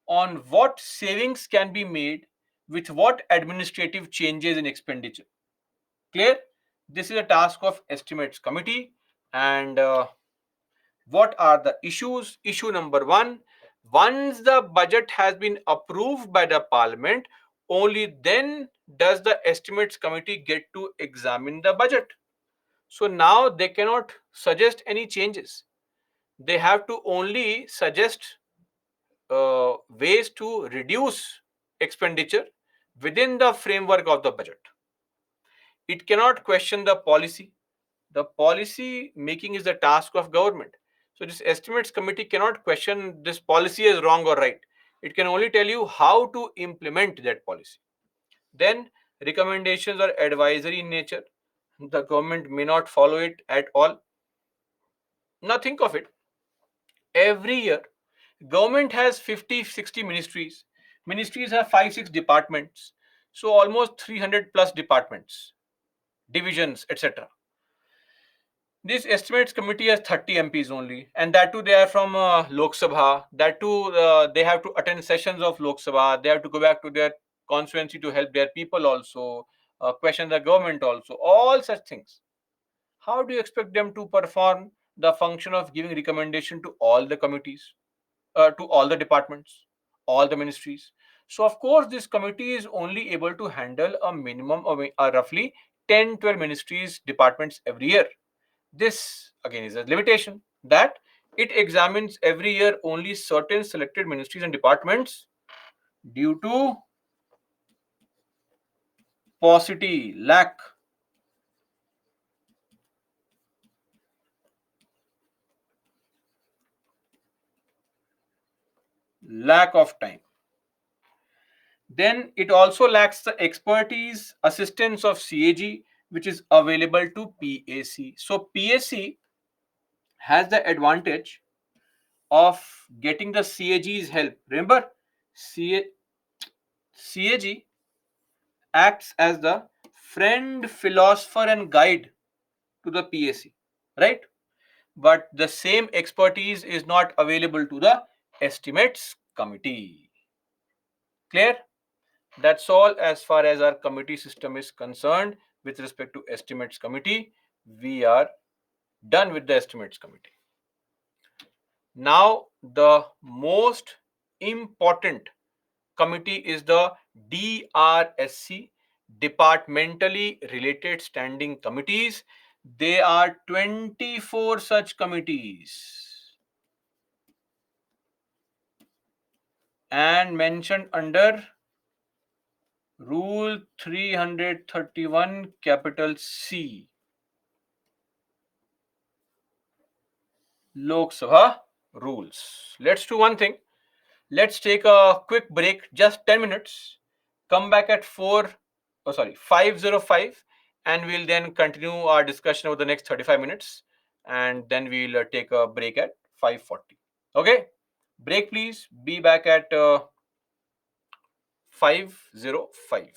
on what savings can be made with what administrative changes in expenditure. Clear? This is a task of estimates committee. And what are the issues? Issue number one: once the budget has been approved by the parliament, only then does the estimates committee get to examine the budget. So now they cannot suggest any changes. They have to only suggest ways to reduce expenditure within the framework of the budget. It cannot question the policy. The policy making is the task of government. So this estimates committee cannot question this policy as wrong or right. It can only tell you how to implement that policy. Then recommendations are advisory in nature. The government may not follow it at all. Now think of it. Every year, government has 50, 60 ministries. Ministries have 5, 6 departments. So almost 300 plus departments, divisions, etc. This estimates committee has 30 MPs only, and that too they are from Lok Sabha. That too they have to attend sessions of Lok Sabha. They have to go back to their constituency to help their people also, question the government also. All such things. How do you expect them to perform the function of giving recommendation to all the committees, to all the departments, all the ministries? So of course, this committee is only able to handle a minimum of roughly 10, 12 ministries, departments every year. This again is a limitation that it examines every year only certain selected ministries and departments due to paucity, lack of time. Then it also lacks the expertise, assistance of CAG, which is available to PAC. So PAC has the advantage of getting the CAG's help. Remember, CAG acts as the friend, philosopher, and guide to the PAC, right? But the same expertise is not available to the estimates committee. Clear? That's all as far as our committee system is concerned with respect to estimates committee. We are done with the estimates committee. Now, the most important committee is the DRSC, departmentally related standing committees. There are 24 such committees and mentioned under Rule 331 capital C, Lok Sabha rules. Let's do one thing. Let's take a quick break, just 10 minutes. Come back at 5:05, and we'll then continue our discussion over the next 35 minutes. And then we'll take a break at 5:40. Okay? Break, please. Be back at 5:05.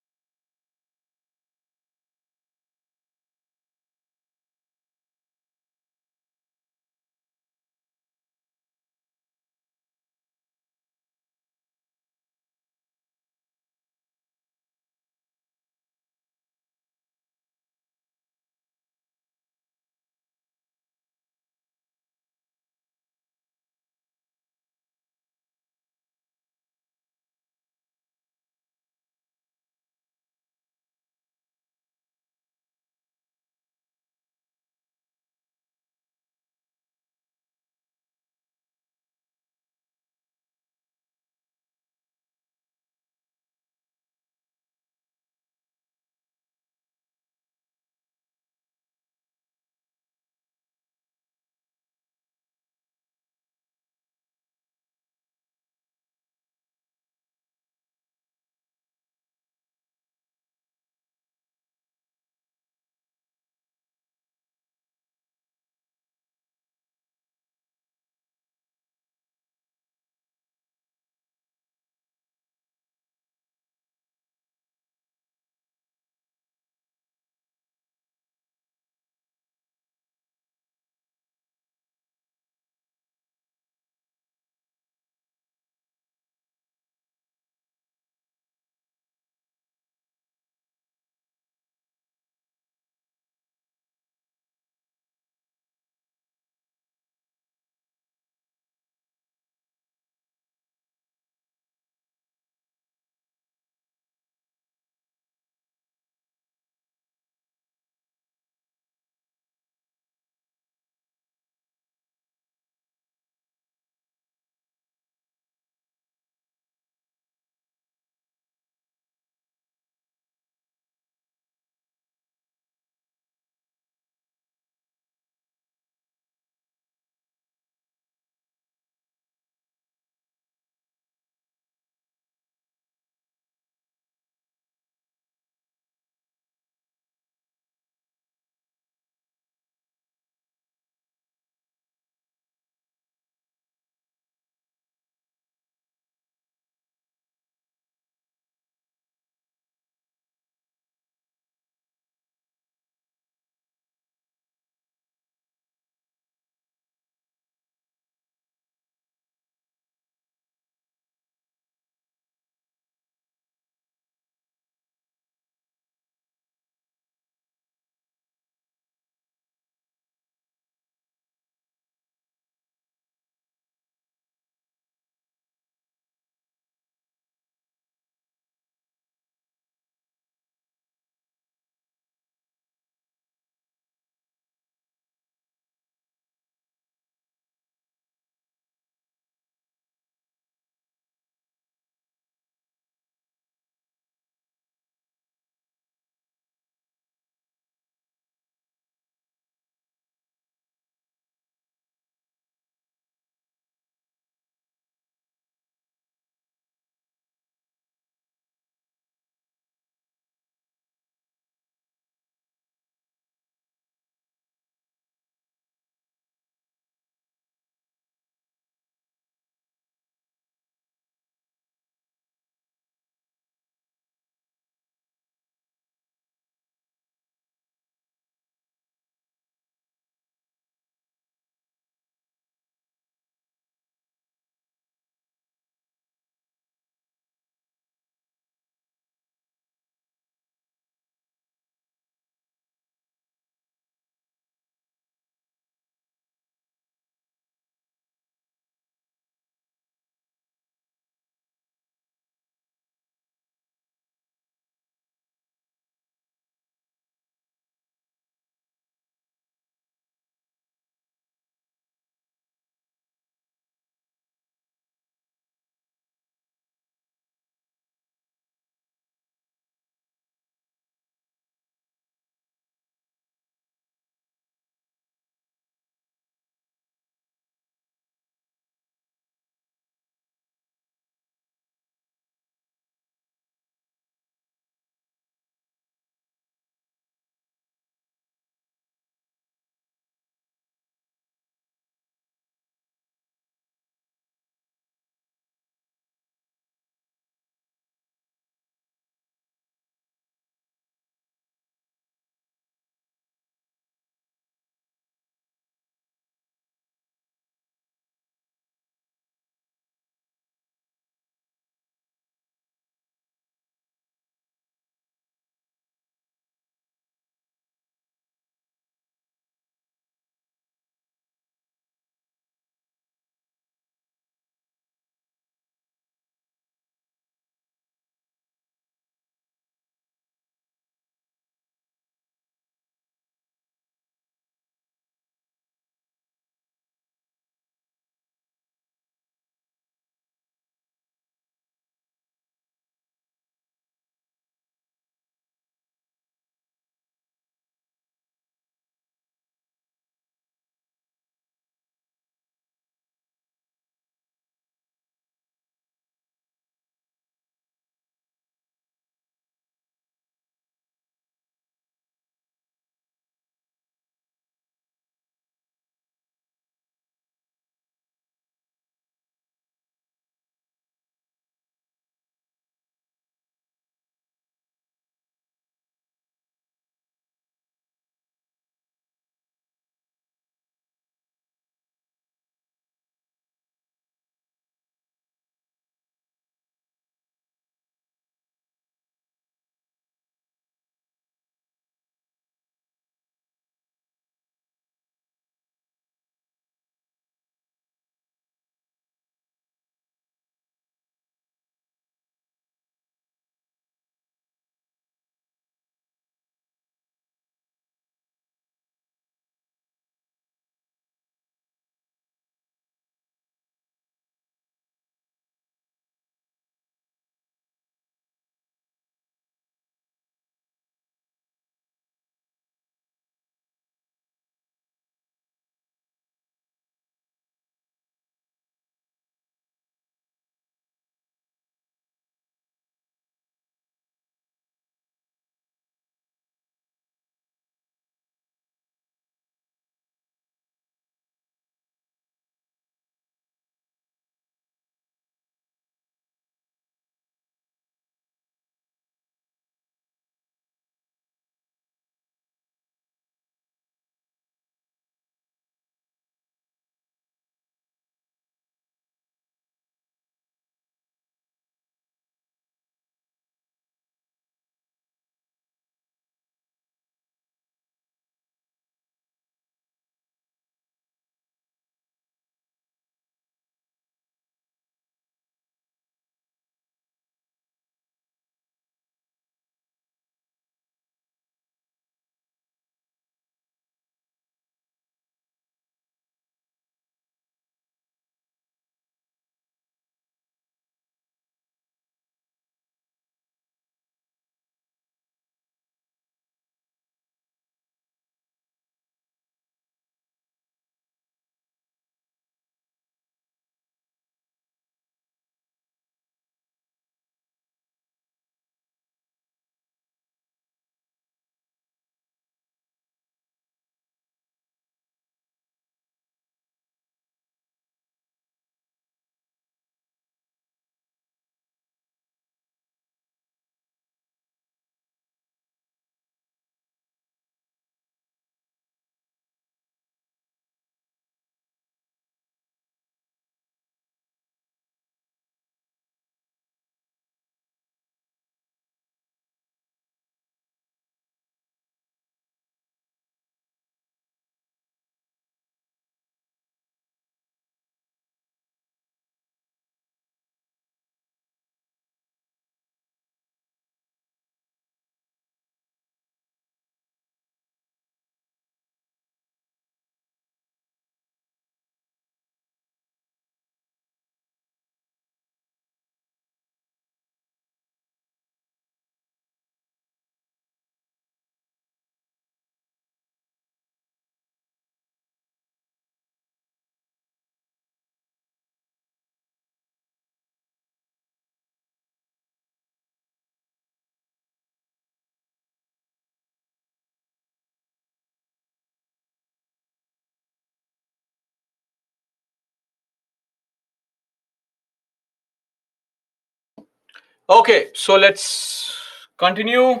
Okay, so let's continue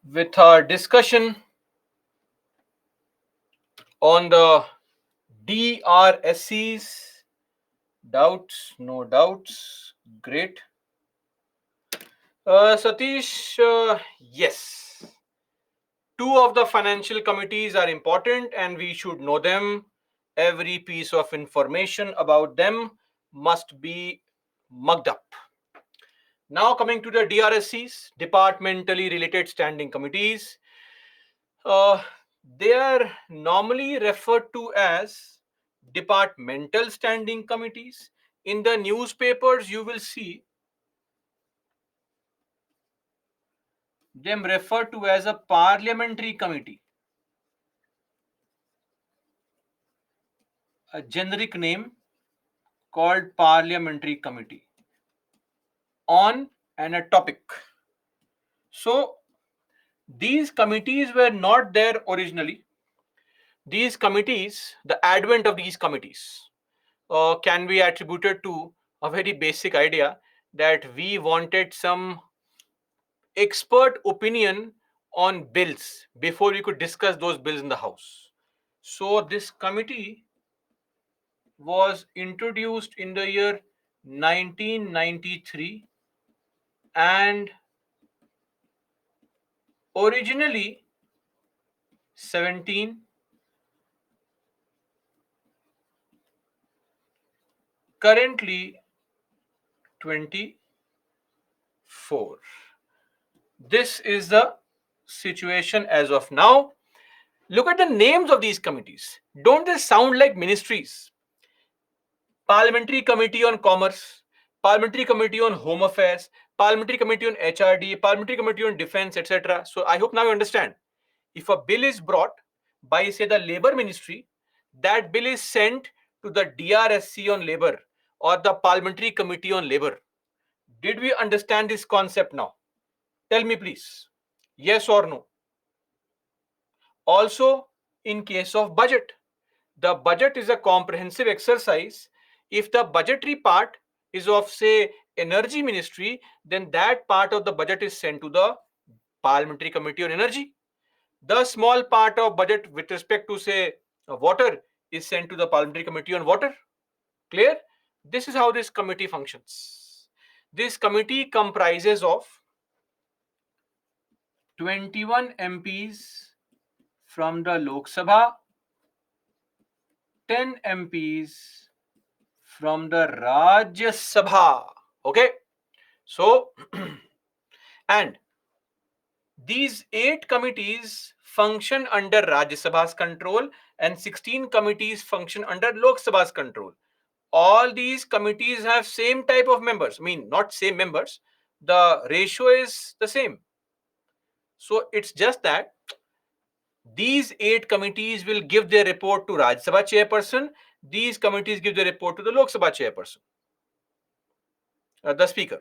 with our discussion on the DRSCs. Doubts? No doubts. Great. Satish, yes. Two of the financial committees are important and we should know them. Every piece of information about them must be mugged up. Now, coming to the DRSCs, departmentally related standing committees, uh, they are normally referred to as departmental standing committees. In the newspapers, you will see them referred to as a parliamentary committee, a generic name called parliamentary committee on and a topic. So these committees were not there originally. These committees, the advent of these committees, can be attributed to a very basic idea that we wanted some expert opinion on bills before we could discuss those bills in the house. So this committee was introduced in the year 1993 and originally 17, currently 24. This is the situation as of now. Look at the names of these committees. Don't they sound like ministries? Parliamentary Committee on Commerce, Parliamentary Committee on Home Affairs, Parliamentary Committee on HRD, Parliamentary Committee on Defense, etc. So I hope now you understand. If a bill is brought by, say, the Labor Ministry, that bill is sent to the DRSC on Labor or the Parliamentary Committee on Labor. Did we understand this concept now? Tell me, please. Yes or no? Also, in case of budget, the budget is a comprehensive exercise. If the budgetary part is of, say, energy ministry, then that part of the budget is sent to the Parliamentary Committee on Energy. The small part of budget with respect to, say, water is sent to the Parliamentary Committee on Water. Clear? This is how this committee functions. This committee comprises of 21 MPs from the Lok Sabha, 10 MPs from the Rajya Sabha. Okay, so and these 8 committees function under Rajya Sabha's control and 16 committees function under Lok Sabha's control. All these committees have same type of members. I mean, not same members. The ratio is the same. So it's just that these 8 committees will give their report to Rajya Sabha chairperson. These committees give their report to the Lok Sabha chairperson, the speaker.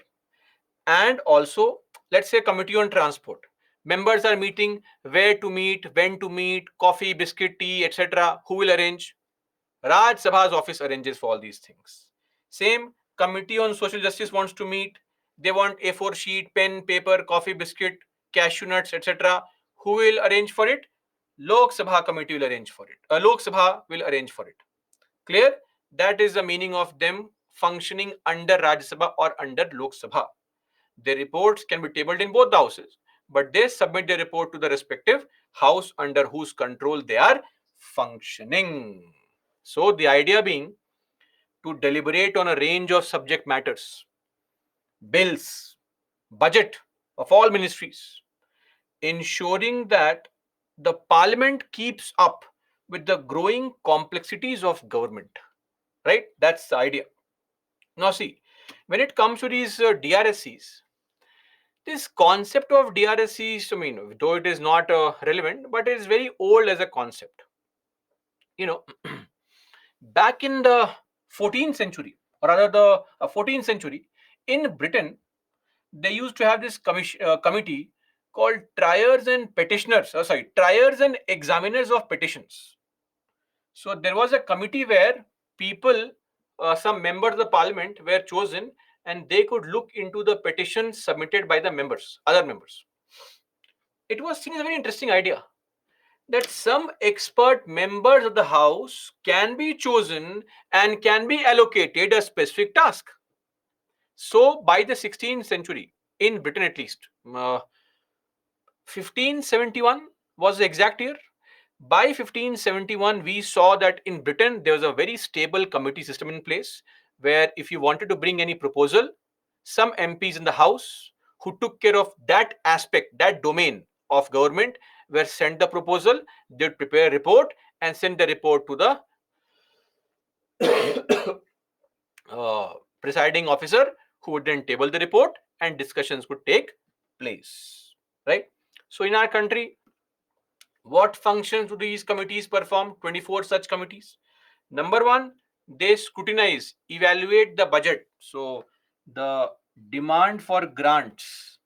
And also, let's say committee on transport. Members are meeting, where to meet, when to meet, coffee, biscuit, tea, etc. Who will arrange? Raj Sabha's office arranges for all these things. Same committee on social justice wants to meet. They want A4 sheet, pen, paper, coffee, biscuit, cashew nuts, etc. Who will arrange for it? Lok Sabha committee will arrange for it. Lok Sabha will arrange for it. Clear? That is the meaning of them functioning under Rajya Sabha or under Lok Sabha. Their reports can be tabled in both the houses, but they submit their report to the respective house under whose control they are functioning. So, the idea being to deliberate on a range of subject matters, bills, budget of all ministries, ensuring that the parliament keeps up with the growing complexities of government. Right? That's the idea. Now, see, when it comes to these DRSCs, this concept of DRSCs, I mean, though it is not relevant, but it is very old as a concept. You know, back in the 14th century, or rather the 14th century, in Britain, they used to have this committee called triers and petitioners, triers and examiners of petitions. So there was a committee where people some members of the parliament were chosen, and they could look into the petitions submitted by the members, other members. It was seen as a very interesting idea that some expert members of the house can be chosen and can be allocated a specific task. So, by the 16th century, in Britain at least, 1571 was the exact year. By 1571, we saw that in Britain there was a very stable committee system in place where if you wanted to bring any proposal, some MPs in the House who took care of that aspect, that domain of government, were sent the proposal, they'd prepare a report and send the report to the presiding officer, who would then table the report and discussions would take place. Right? So, in our country, what functions do these committees perform? 24 such committees. Number one, they scrutinize, evaluate the budget. So, the demand for grants.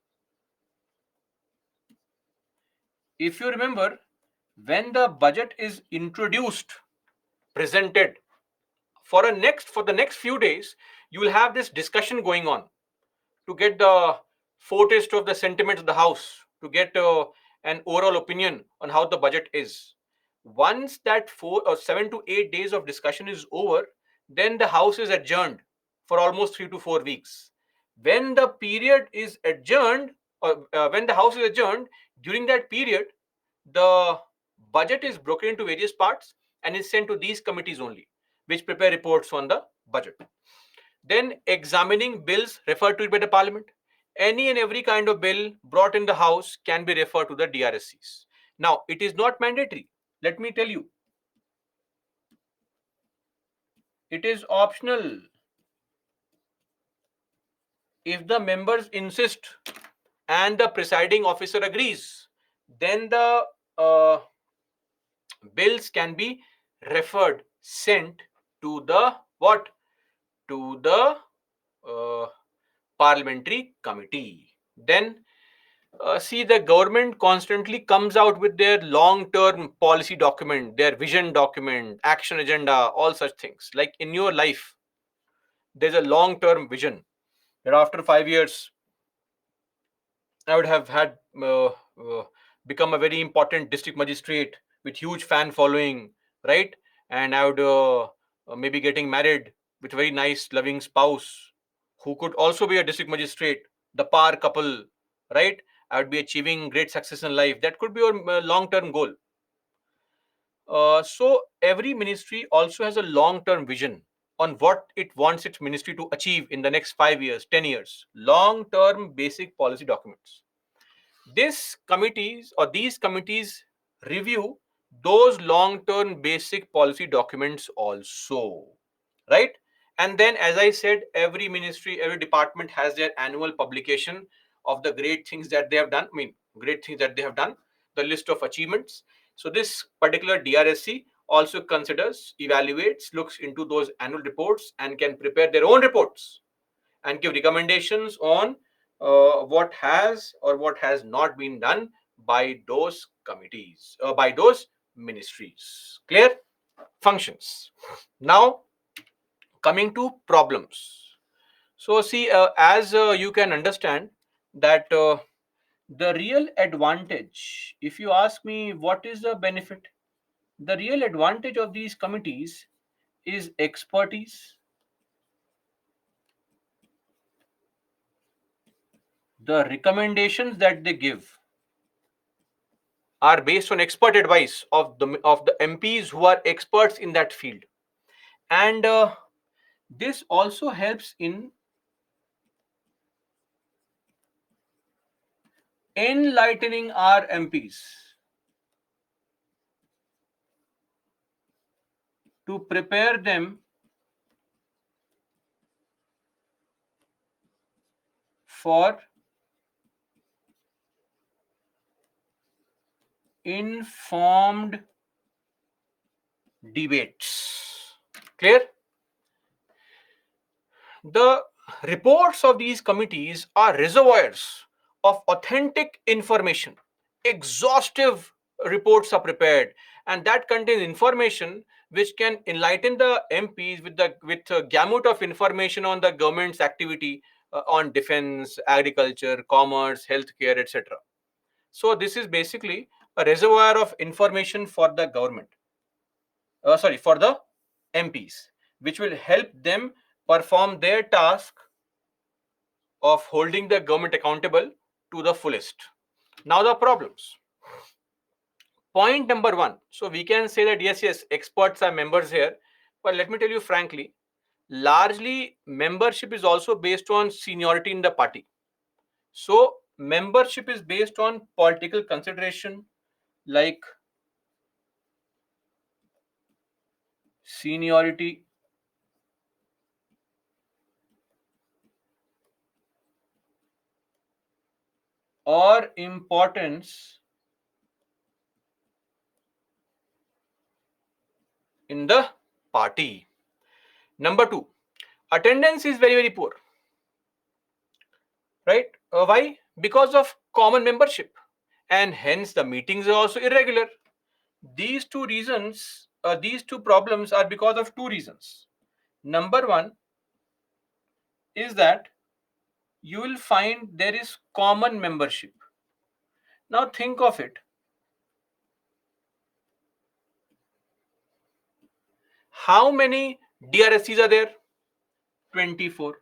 If you remember, when the budget is introduced, presented, for the next few days, you will have this discussion going on to get the foretaste of the sentiments of the house, to get an overall opinion on how the budget is. Once that 7 to 8 days of discussion is over, then the house is adjourned for almost 3 to 4 weeks. When the period is adjourned, or when the house is adjourned, during that period, the budget is broken into various parts and is sent to these committees only, which prepare reports on the budget. Then examining bills referred to by the parliament. Any and every kind of bill brought in the house can be referred to the DRSCs. Now, it is not mandatory. Let me tell you, it is optional. If the members insist and the presiding officer agrees, then the bills can be referred, sent to the what? To the uh, parliamentary committee. Then see, the government constantly comes out with their long term policy document, their vision document, action agenda, all such things. Like in your life, there's a long term vision that after 5 years, I would have had become a very important district magistrate with huge fan following, right? And I would maybe getting married with a very nice, loving spouse who could also be a district magistrate, the par couple, right? I would be achieving great success in life. That could be your long-term goal. So every ministry also has a long-term vision on what it wants its ministry to achieve in the next 5 years, 10 years. Long-term basic policy documents. These committees review those long-term basic policy documents also, right? And then, as I said, every ministry, every department has their annual publication of the great things that they have done. I mean, great things that they have done, the list of achievements. So this particular DRSC also considers, evaluates, looks into those annual reports and can prepare their own reports and give recommendations on what has or what has not been done by those committees, by those ministries. Clear? Functions. Now, coming to problems. So, see, as you can understand that the real advantage, if you ask me what is the benefit, the real advantage of these committees is expertise. The recommendations that they give are based on expert advice of the MPs who are experts in that field, and this also helps in enlightening our MPs to prepare them for informed debates. Clear? The reports of these committees are reservoirs of authentic information. Exhaustive reports are prepared, and that contains information which can enlighten the MPs with a gamut of information on the government's activity on defense, agriculture, commerce, healthcare, etc. So this is basically a reservoir of information for the government. For the MPs, which will help them perform their task of holding the government accountable to the fullest. Now the problems. Point number one. So we can say that yes, experts are members here, but let me tell you frankly, largely membership is also based on seniority in the party. So membership is based on political consideration like seniority or importance in the party. Number two, attendance is very, very poor, right? Why? Because of common membership, and hence the meetings are also irregular. These two problems are because of two reasons. Number one is that you will find there is common membership. Now think of it. How many DRSCs are there? 24.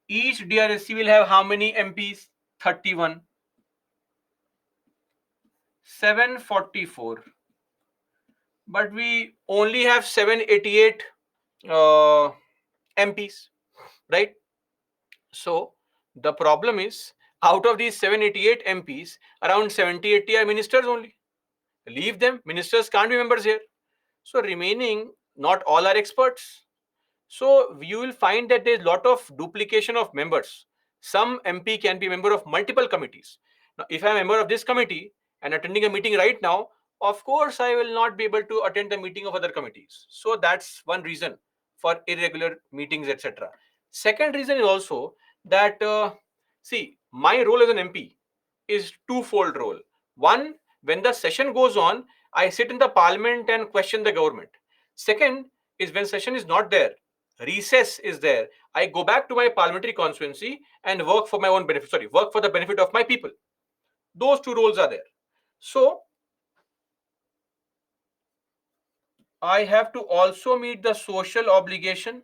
Each DRSC will have how many MPs? 31. 744. But we only have 788 MPs, right? So the problem is, out of these 788 MPs, around 70-80 are ministers only. Leave them. Ministers can't be members here. So remaining, not all are experts. So you will find that there's a lot of duplication of members. Some MP can be member of multiple committees. Now, if I'm a member of this committee and attending a meeting right now, of course I will not be able to attend the meeting of other committees. So that's one reason for irregular meetings, etc. Second reason is also that see, my role as an MP is twofold role. One, when the session goes on, I sit in the parliament and question the government. Second is when session is not there, recess is there, I go back to my parliamentary constituency and work for my own benefit. Work for the benefit of my people. Those two roles are there. So I have to also meet the social obligation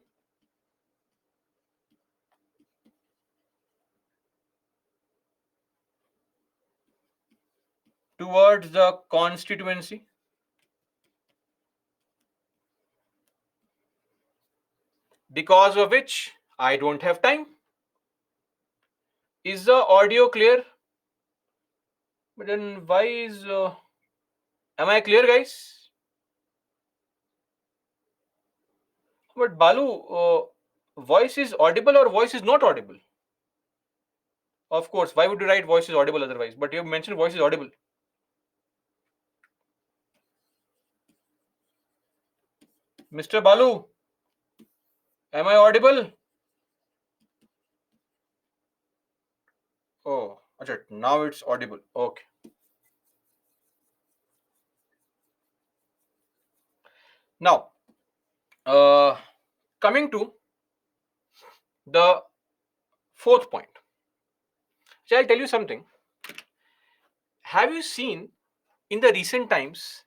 towards the constituency, because of which I don't have time. Is the audio clear? But then why is am I clear, guys? But Balu, voice is audible or voice is not audible? Of course, why would you write voice is audible otherwise? But you have mentioned voice is audible. Mr. Balu, am I audible? Oh, achha, now it's audible. Okay. Now, coming to the fourth point. Shall I tell you something? Have you seen in the recent times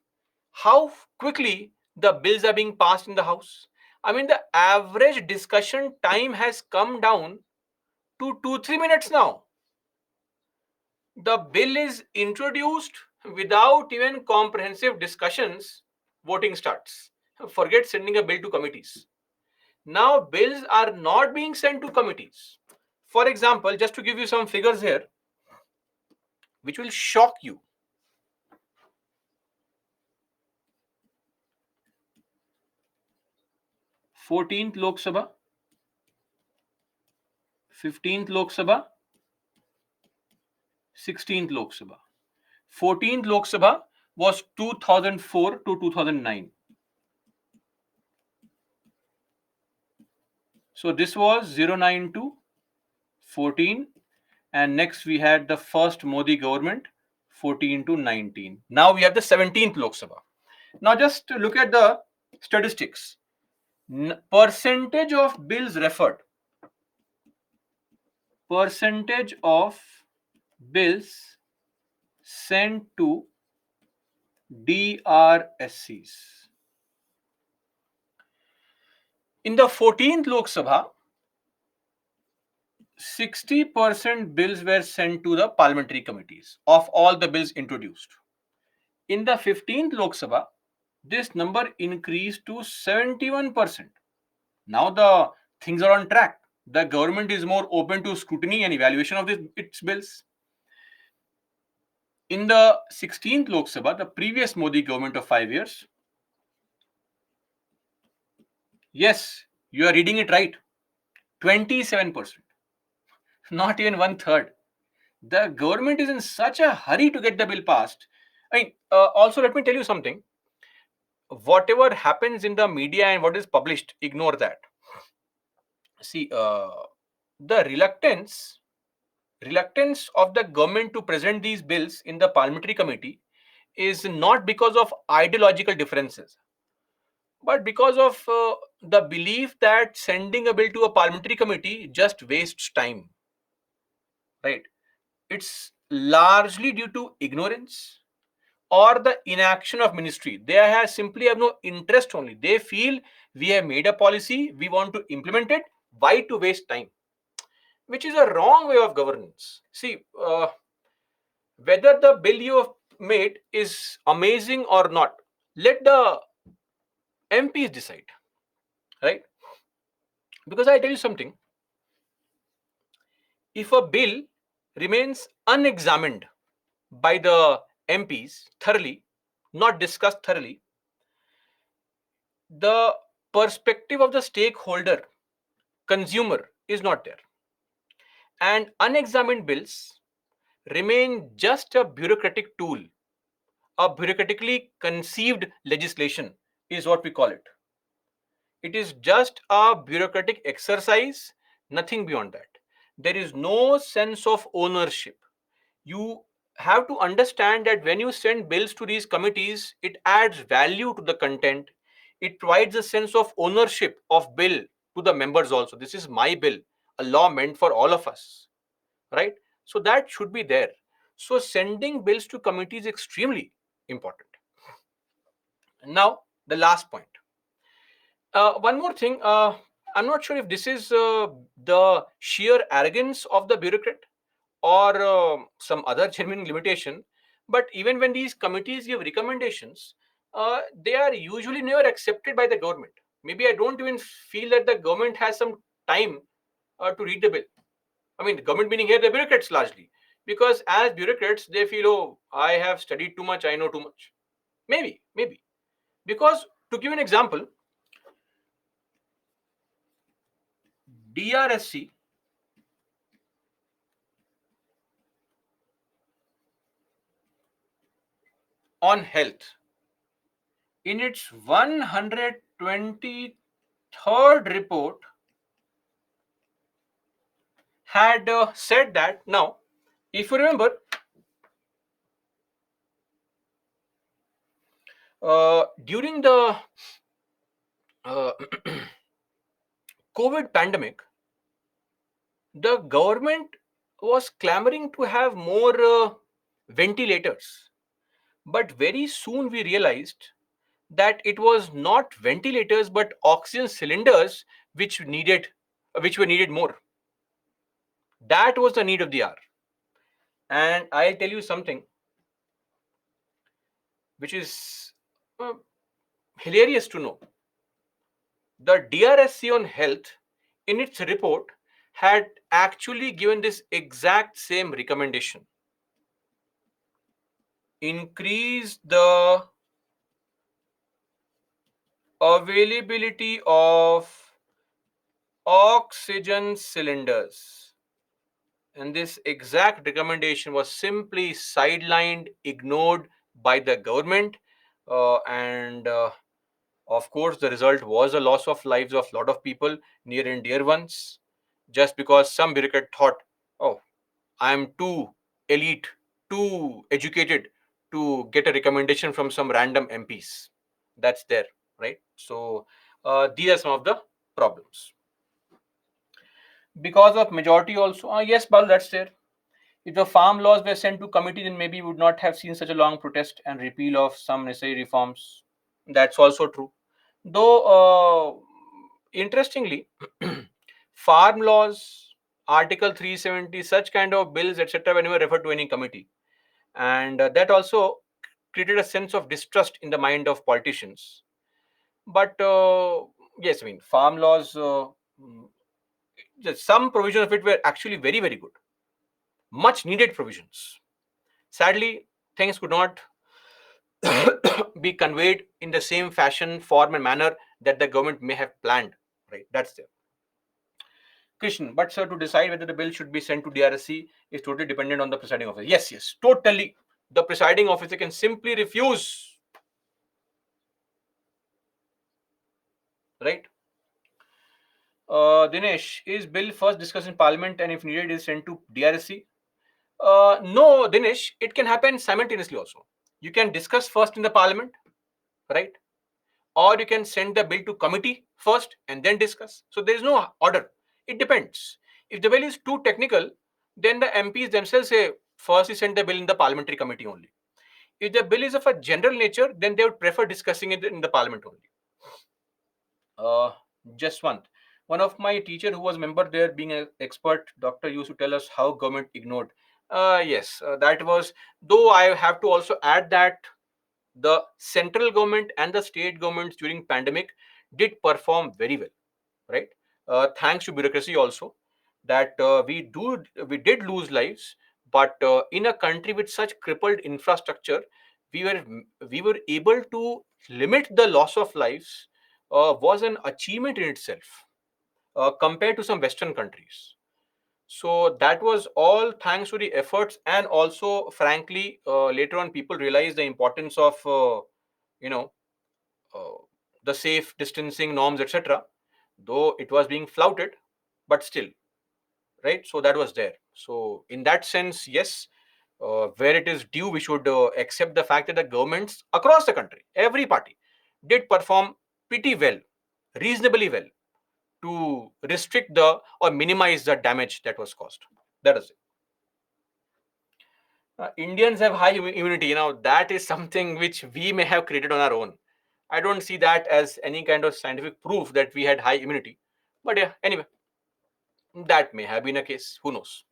how quickly the bills are being passed in the House? I mean, the average discussion time has come down to 2-3 minutes now. The bill is introduced without even comprehensive discussions, voting starts. Forget sending a bill to committees. Now, bills are not being sent to committees. For example, just to give you some figures here, which will shock you. 14th Lok Sabha, 15th Lok Sabha, 16th Lok Sabha. 14th Lok Sabha was 2004 to 2009. So this was 09 to 14, and next we had the first Modi government, 14 to 19. Now we have the 17th Lok Sabha. Now just look at the Statistics. Percentage of bills referred. Percentage of bills sent to DRSCs. In the 14th Lok Sabha, 60% bills were sent to the parliamentary committees of all the bills introduced. In the 15th Lok Sabha, this number increased to 71%. Now the things are on track. The government is more open to scrutiny and evaluation of its bills. In the 16th Lok Sabha, the previous Modi government of 5 years, yes, you are reading it right, 27%, not even one third. The government is in such a hurry to get the bill passed. I mean, also let me tell you something. Whatever happens in the media and what is published, ignore that. See, the reluctance of the government to present these bills in the parliamentary committee is not because of ideological differences, but because of the belief that sending a bill to a parliamentary committee just wastes time, right? It's largely due to ignorance or the inaction of ministry. They simply have no interest only. They feel we have made a policy, we want to implement it. Why to waste time? Which is a wrong way of governance. See, whether the bill you have made is amazing or not, let the MPs decide, right? Because I tell you something, if a bill remains unexamined by the MPs thoroughly, not discussed thoroughly, the perspective of the stakeholder, consumer, is not there. And unexamined bills remain just a bureaucratic tool, a bureaucratically conceived legislation, is what we call it. It is just a bureaucratic exercise, nothing beyond that. There is no sense of ownership. You have to understand that when you send bills to these committees, it adds value to the content. It provides a sense of ownership of bill to the members also. This is my bill, a law meant for all of us, right? So that should be there. So sending bills to committee is extremely important. Now, the last point. One more thing. I'm not sure if this is the sheer arrogance of the bureaucrat or some other genuine limitation. But even when these committees give recommendations, they are usually never accepted by the government. Maybe I don't even feel that the government has some time to read the bill. I mean, the government meaning here the bureaucrats largely, because as bureaucrats they feel, oh, I have studied too much, I know too much. Maybe because to give an example, DRSC on health in its 123rd report had said that, now if you remember, during the uh, COVID pandemic, the government was clamoring to have more ventilators, but very soon we realized that it was not ventilators but oxygen cylinders which were needed more. That was the need of the hour. And I'll tell you something which is uh, hilarious to know. The DRSC on health, in its report, had actually given this exact same recommendation: increase the availability of oxygen cylinders. And this exact recommendation was simply sidelined, ignored by the government. And Of course, the result was a loss of lives of a lot of people, near and dear ones, just because some bureaucrat thought, oh, I'm too elite, too educated to get a recommendation from some random MPs. That's there. right? So these are some of the problems. Because of majority also, yes, Bal, that's there. If the farm laws were sent to committee, then maybe we would not have seen such a long protest and repeal of some necessary reforms. That's also true. Though, interestingly, farm laws, Article 370, such kind of bills, etc., were never referred to any committee. And that also created a sense of distrust in the mind of politicians. But yes, I mean, farm laws, some provisions of it were actually very, very good, much needed provisions. Sadly, things could not be conveyed in the same fashion, form, and manner that the government may have planned. Right? That's there. Krishna, but sir, to decide whether the bill should be sent to DRSC is totally dependent on the presiding officer. Yes, yes, totally. The presiding officer can simply refuse. Right? Dinesh, is bill first discussed in Parliament and if needed is sent to DRSC? No, Dinesh, it can happen simultaneously also. You can discuss first in the Parliament, right? Or you can send the bill to committee first and then discuss. So there is no order. It depends. If the bill is too technical, then the MPs themselves say first you send the bill in the parliamentary committee only. If the bill is of a general nature, then they would prefer discussing it in the parliament only. Uh, just one of my teacher who was member there, being an expert doctor, used to tell us how government ignored. Yes, that was. Though I have to also add that the central government and the state governments during pandemic did perform very well, right? Thanks to bureaucracy also, that we did lose lives, but in a country with such crippled infrastructure, we were we were able to limit the loss of lives. Was an achievement in itself compared to some Western countries. So that was all thanks to the efforts, and also, frankly, later on, people realized the importance of you know uh, the safe distancing norms, etc. Though it was being flouted, but still, right? So that was there. So in that sense, yes, where it is due, we should accept the fact that the governments across the country, every party, did perform pretty well, reasonably well, to restrict the or minimize the damage that was caused. That is it. Indians have high immunity. That is something which we may have created on our own. I don't see that as any kind of scientific proof that we had high immunity. But yeah, anyway, that may have been a case. Who knows?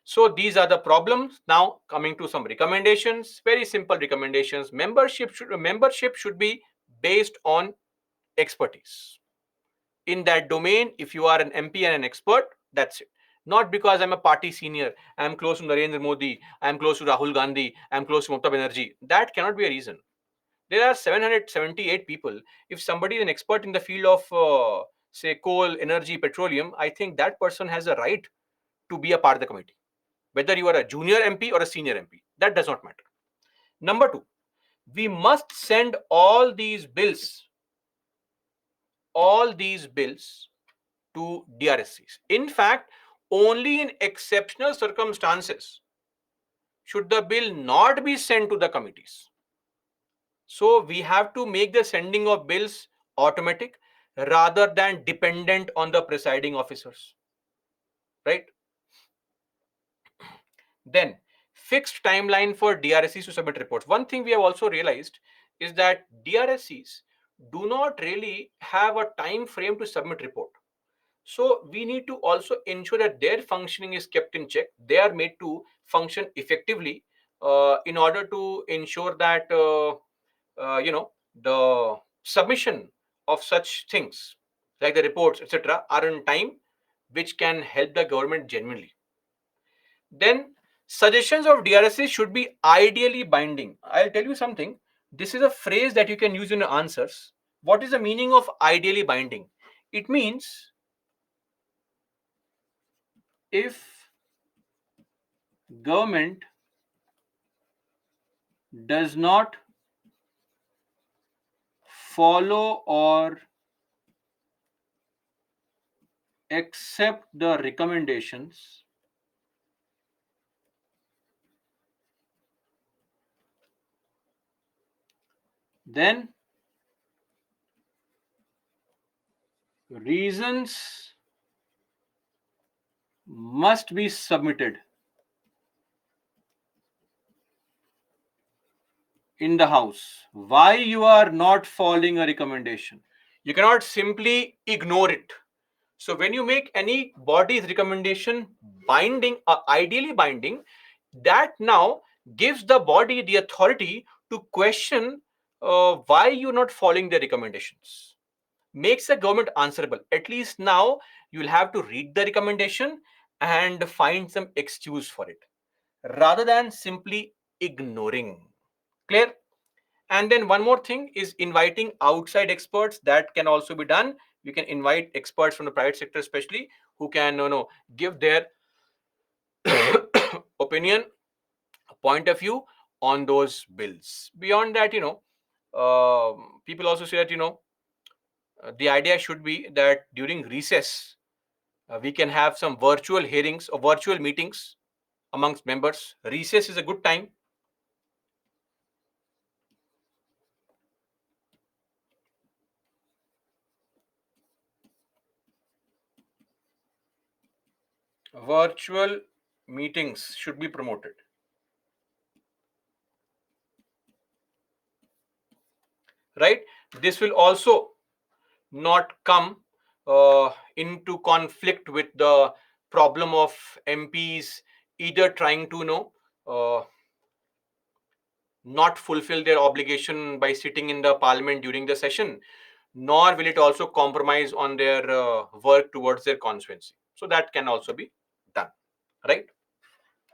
So these are the problems. Now coming to some recommendations. Very simple recommendations. Membership should be based on expertise in that domain. If you are an MP and an expert, that's it. Not because I'm a party senior, I'm close to Narendra Modi, I'm close to Rahul Gandhi, I'm close to Mamata Banerjee. That cannot be a reason. There are 778 people. If somebody is an expert in the field of, say, coal, energy, petroleum, I think that person has a right to be a part of the committee. Whether you are a junior MP or a senior MP, that does not matter. Number two, we must send all these bills to DRSCs. In fact, only in exceptional circumstances should the bill not be sent to the committees. So we have to make the sending of bills automatic rather than dependent on the presiding officers, right? Then, fixed timeline for DRSCs to submit reports. One thing we have also realized is that DRSCs do not really have a time frame to submit report. So we need to also ensure that their functioning is kept in check. They are made to function effectively in order to ensure that the submission of such things like the reports, etc., are in time, which can help the government genuinely. Then suggestions of DRSC should be ideally binding. I'll tell you something. This is a phrase that you can use in your answers. What is the meaning of ideally binding? It means if government does not follow or accept the recommendations, then reasons must be submitted in the house why you are not following a recommendation. You cannot simply ignore it. So when you make any body's recommendation binding or ideally binding, that now gives the body the authority to question why you're not following the recommendations. Makes the government answerable. At least now you'll have to read the recommendation and find some excuse for it rather than simply ignoring. Clear? And then one more thing is inviting outside experts. That can also be done. You can invite experts from the private sector, especially, who can give their opinion, point of view on those bills. Beyond that, people also say that the idea should be that during recess we can have some virtual hearings or virtual meetings amongst members. Recess is a good time. Virtual meetings should be promoted. Right? This will also not come into conflict with the problem of MPs either trying to not fulfill their obligation by sitting in the parliament during the session, nor will it also compromise on their work towards their constituency. So that can also be done, right?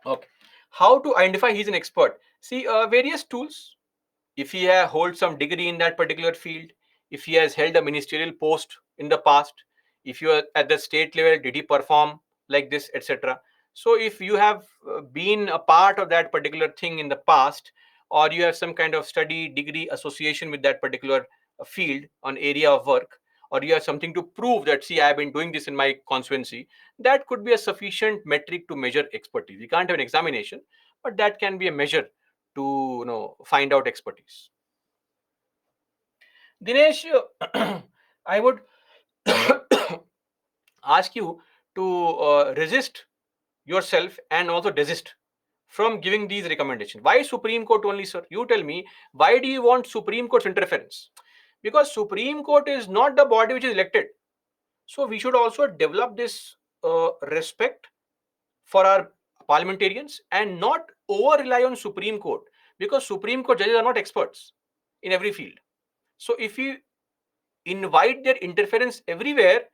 Okay. How to identify he's an expert? See, various tools. If he holds some degree in that particular field, if he has held a ministerial post in the past, if you are at the state level, did he perform like this, etc. So if you have been a part of that particular thing in the past, or you have some kind of study degree association with that particular field on area of work, or you have something to prove that, see, I have been doing this in my constituency, that could be a sufficient metric to measure expertise. We can't have an examination, but that can be a measure to find out expertise. Dinesh, I would ask you to resist yourself and also desist from giving these recommendations. Why Supreme Court only, sir? You tell me, why do you want Supreme Court's interference? Because Supreme Court is not the body which is elected. So we should also develop this respect for our parliamentarians and not over rely on Supreme Court, because Supreme Court judges are not experts in every field. So if you invite their interference everywhere,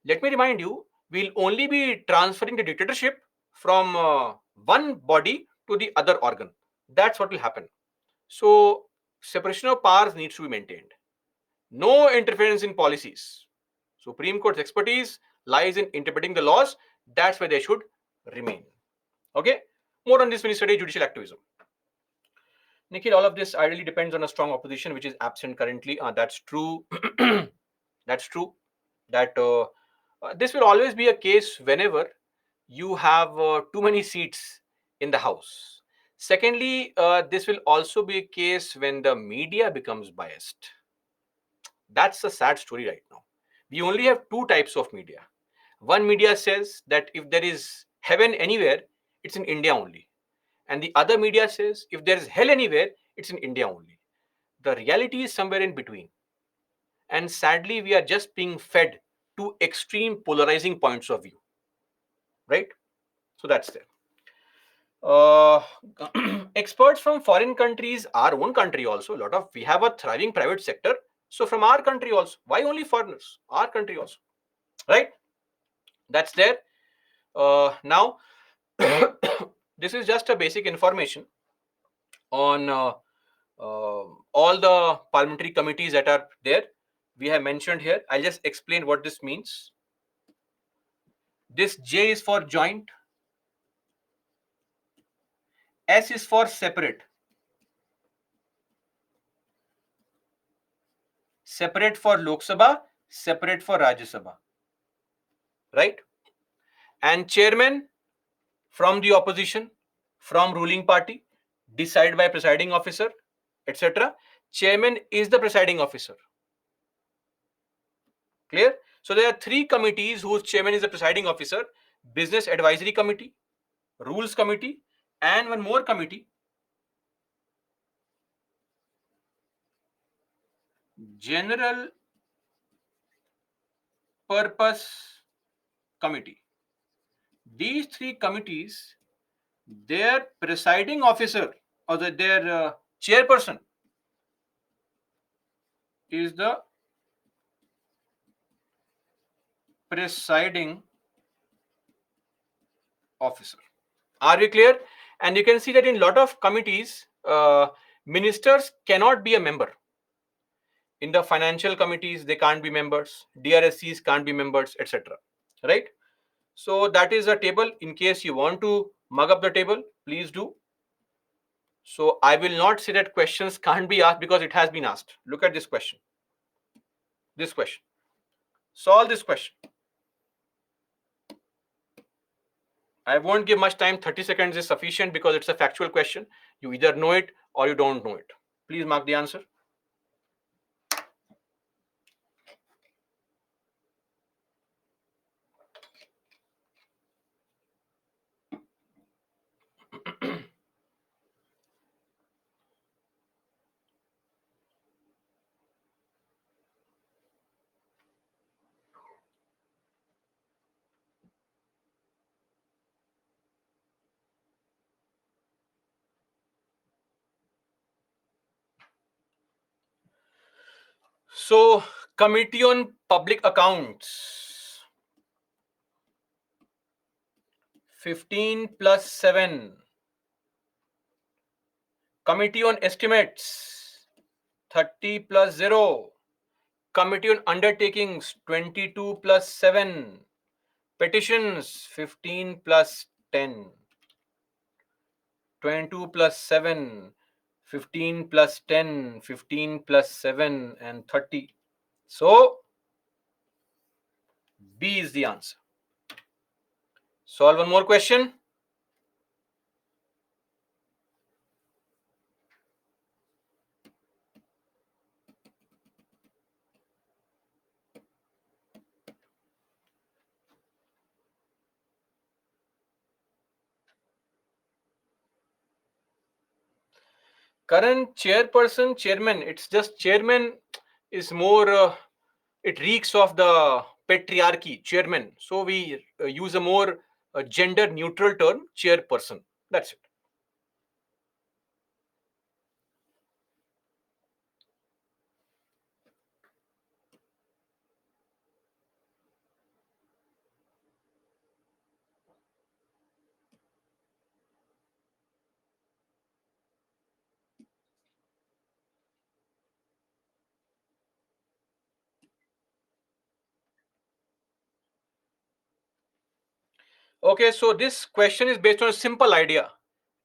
let me remind you, we'll only be transferring the dictatorship from one body to the other organ. That's what will happen. So separation of powers needs to be maintained. No interference in policies. Supreme Court's expertise lies in interpreting the laws. That's where they should remain. Okay. More on this when you study judicial activism. Nikhil, all of this ideally depends on a strong opposition, which is absent currently. That's true. That's true. That this will always be a case whenever you have too many seats in the house. Secondly, this will also be a case when the media becomes biased. That's a sad story right now. We only have two types of media. One media says that if there is heaven anywhere, it's in India only. And the other media says if there is hell anywhere, it's in India only. The reality is somewhere in between. And sadly, we are just being fed to extreme polarizing points of view, right? So that's there. Uh, experts from foreign countries, our own country also, we have a thriving private sector. So from our country also, why only foreigners? Our country also, right? That's there. Now, this is just a basic information on all the parliamentary committees that are there. We have mentioned here. I'll just explain what this means. This J is for joint, S is for separate. Separate for Lok Sabha, separate for Rajya Sabha. Right? And chairman from the opposition, from ruling party, decided by presiding officer, etc. Chairman is the presiding officer. Clear? So there are three committees whose chairman is the presiding officer: Business Advisory Committee, Rules Committee, and one more committee, General Purpose Committee. These three committees, their presiding officer or their chairperson is the presiding officer. Are we clear? And you can see that in a lot of committees, ministers cannot be a member. In the financial committees, they can't be members. DRSCs can't be members, etc. Right? So that is a table. In case you want to mug up the table, please do. So I will not say that questions can't be asked because it has been asked. Look at this question. This question. Solve this question. I won't give much time. 30 seconds is sufficient because it's a factual question. You either know it or you don't know it. Please mark the answer. So, Committee on Public Accounts, 15 plus 7. Committee on Estimates, 30 plus 0. Committee on Undertakings, 22 plus 7. Petitions, 15 plus 10. 22 plus 7, 15 plus 10, 15 plus 7, and 30. So, B is the answer. Solve one more question. Current chairperson, chairman, it's just chairman is more, it reeks of the patriarchy, chairman. So we use a more gender neutral term, chairperson. That's it. Okay, so this question is based on a simple idea.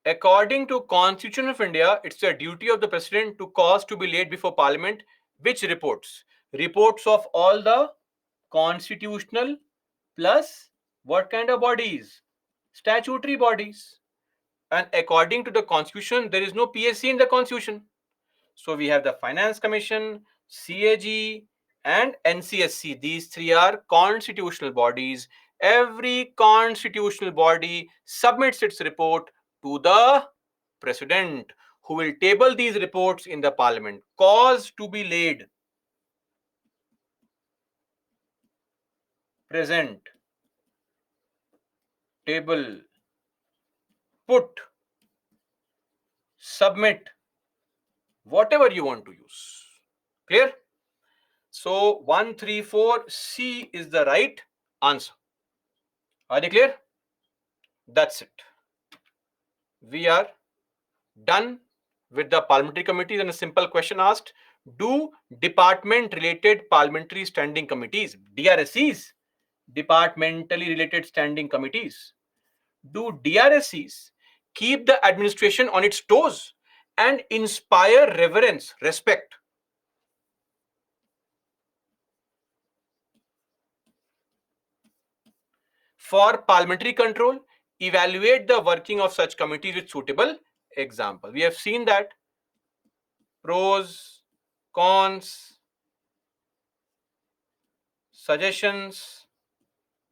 According to Constitution of India, it's the duty of the President to cause to be laid before Parliament which reports? Reports of all the constitutional plus what kind of bodies? Statutory bodies. And according to the Constitution, there is no PSC in the Constitution. So we have the Finance Commission, CAG, and NCSC. These three are constitutional bodies. Every constitutional body submits its report to the President, who will table these reports in the Parliament. Cause to be laid. Present. Table. Put. Submit. Whatever you want to use. Clear? So 134 C is the right answer. Are they clear? That's it. We are done with the parliamentary committees. And a simple question asked: do department related parliamentary standing committees, DRSCs, departmentally related standing committees, do DRSCs keep the administration on its toes and inspire reverence, respect? For parliamentary control, evaluate the working of such committees with suitable example. We have seen that pros, cons, suggestions,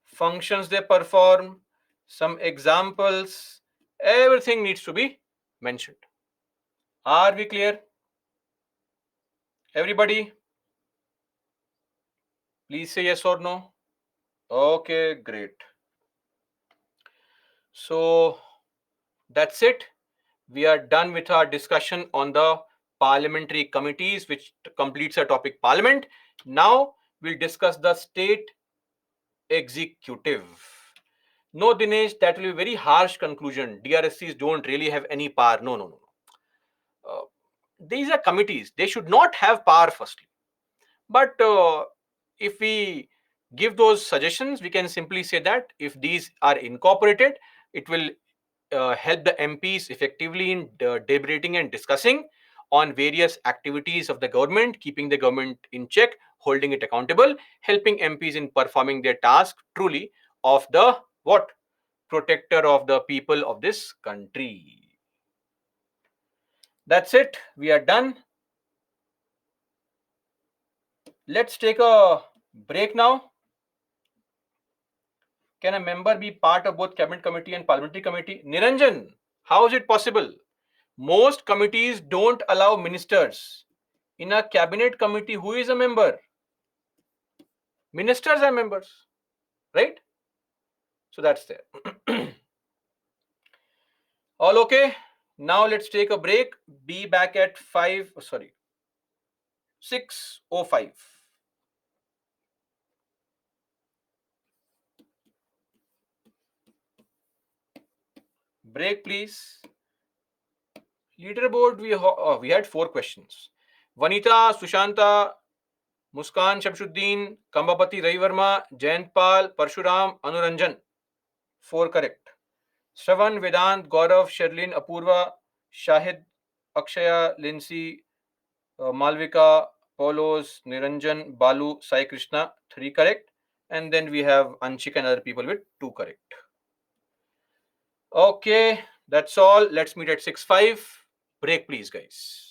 functions they perform, some examples, everything needs to be mentioned. Are we clear? Everybody, please say yes or no. Okay, great. So that's it. We are done with our discussion on the parliamentary committees, which completes our topic Parliament. Now we'll discuss the state executive. No, Dinesh, that will be a very harsh conclusion. DRSCs don't really have any power. No, no, no. These are committees. They should not have power, firstly. But if we give those suggestions, we can simply say that if these are incorporated, it will help the MPs effectively in deliberating and discussing on various activities of the government, keeping the government in check, holding it accountable, helping MPs in performing their task truly of the what? Protector of the people of this country. That's it. We are done. Let's take a break now. Can a member be part of both cabinet committee and parliamentary committee? Niranjan, how is it possible? Most committees don't allow ministers. In a cabinet committee, who is a member? Ministers are members, right? So that's there. All okay? Now let's take a break. Be back at 6:05. Break, please. Leaderboard, we had 4 questions. Vanita, Sushanta, Muskan Shamsuddin, Kambapati Ravivarma, Jayantpal, Parshuram, Anuranjan. 4 correct. Shravan, Vedant, Gaurav, Sherlin, Apurva, Shahid, Akshaya, Lindsay, Malvika, Paulos, Niranjan, Balu, Sai Krishna, 3 correct. And then we have Anshik and other people with 2 correct. Okay, that's all. Let's meet at 6:05. Break, please, guys.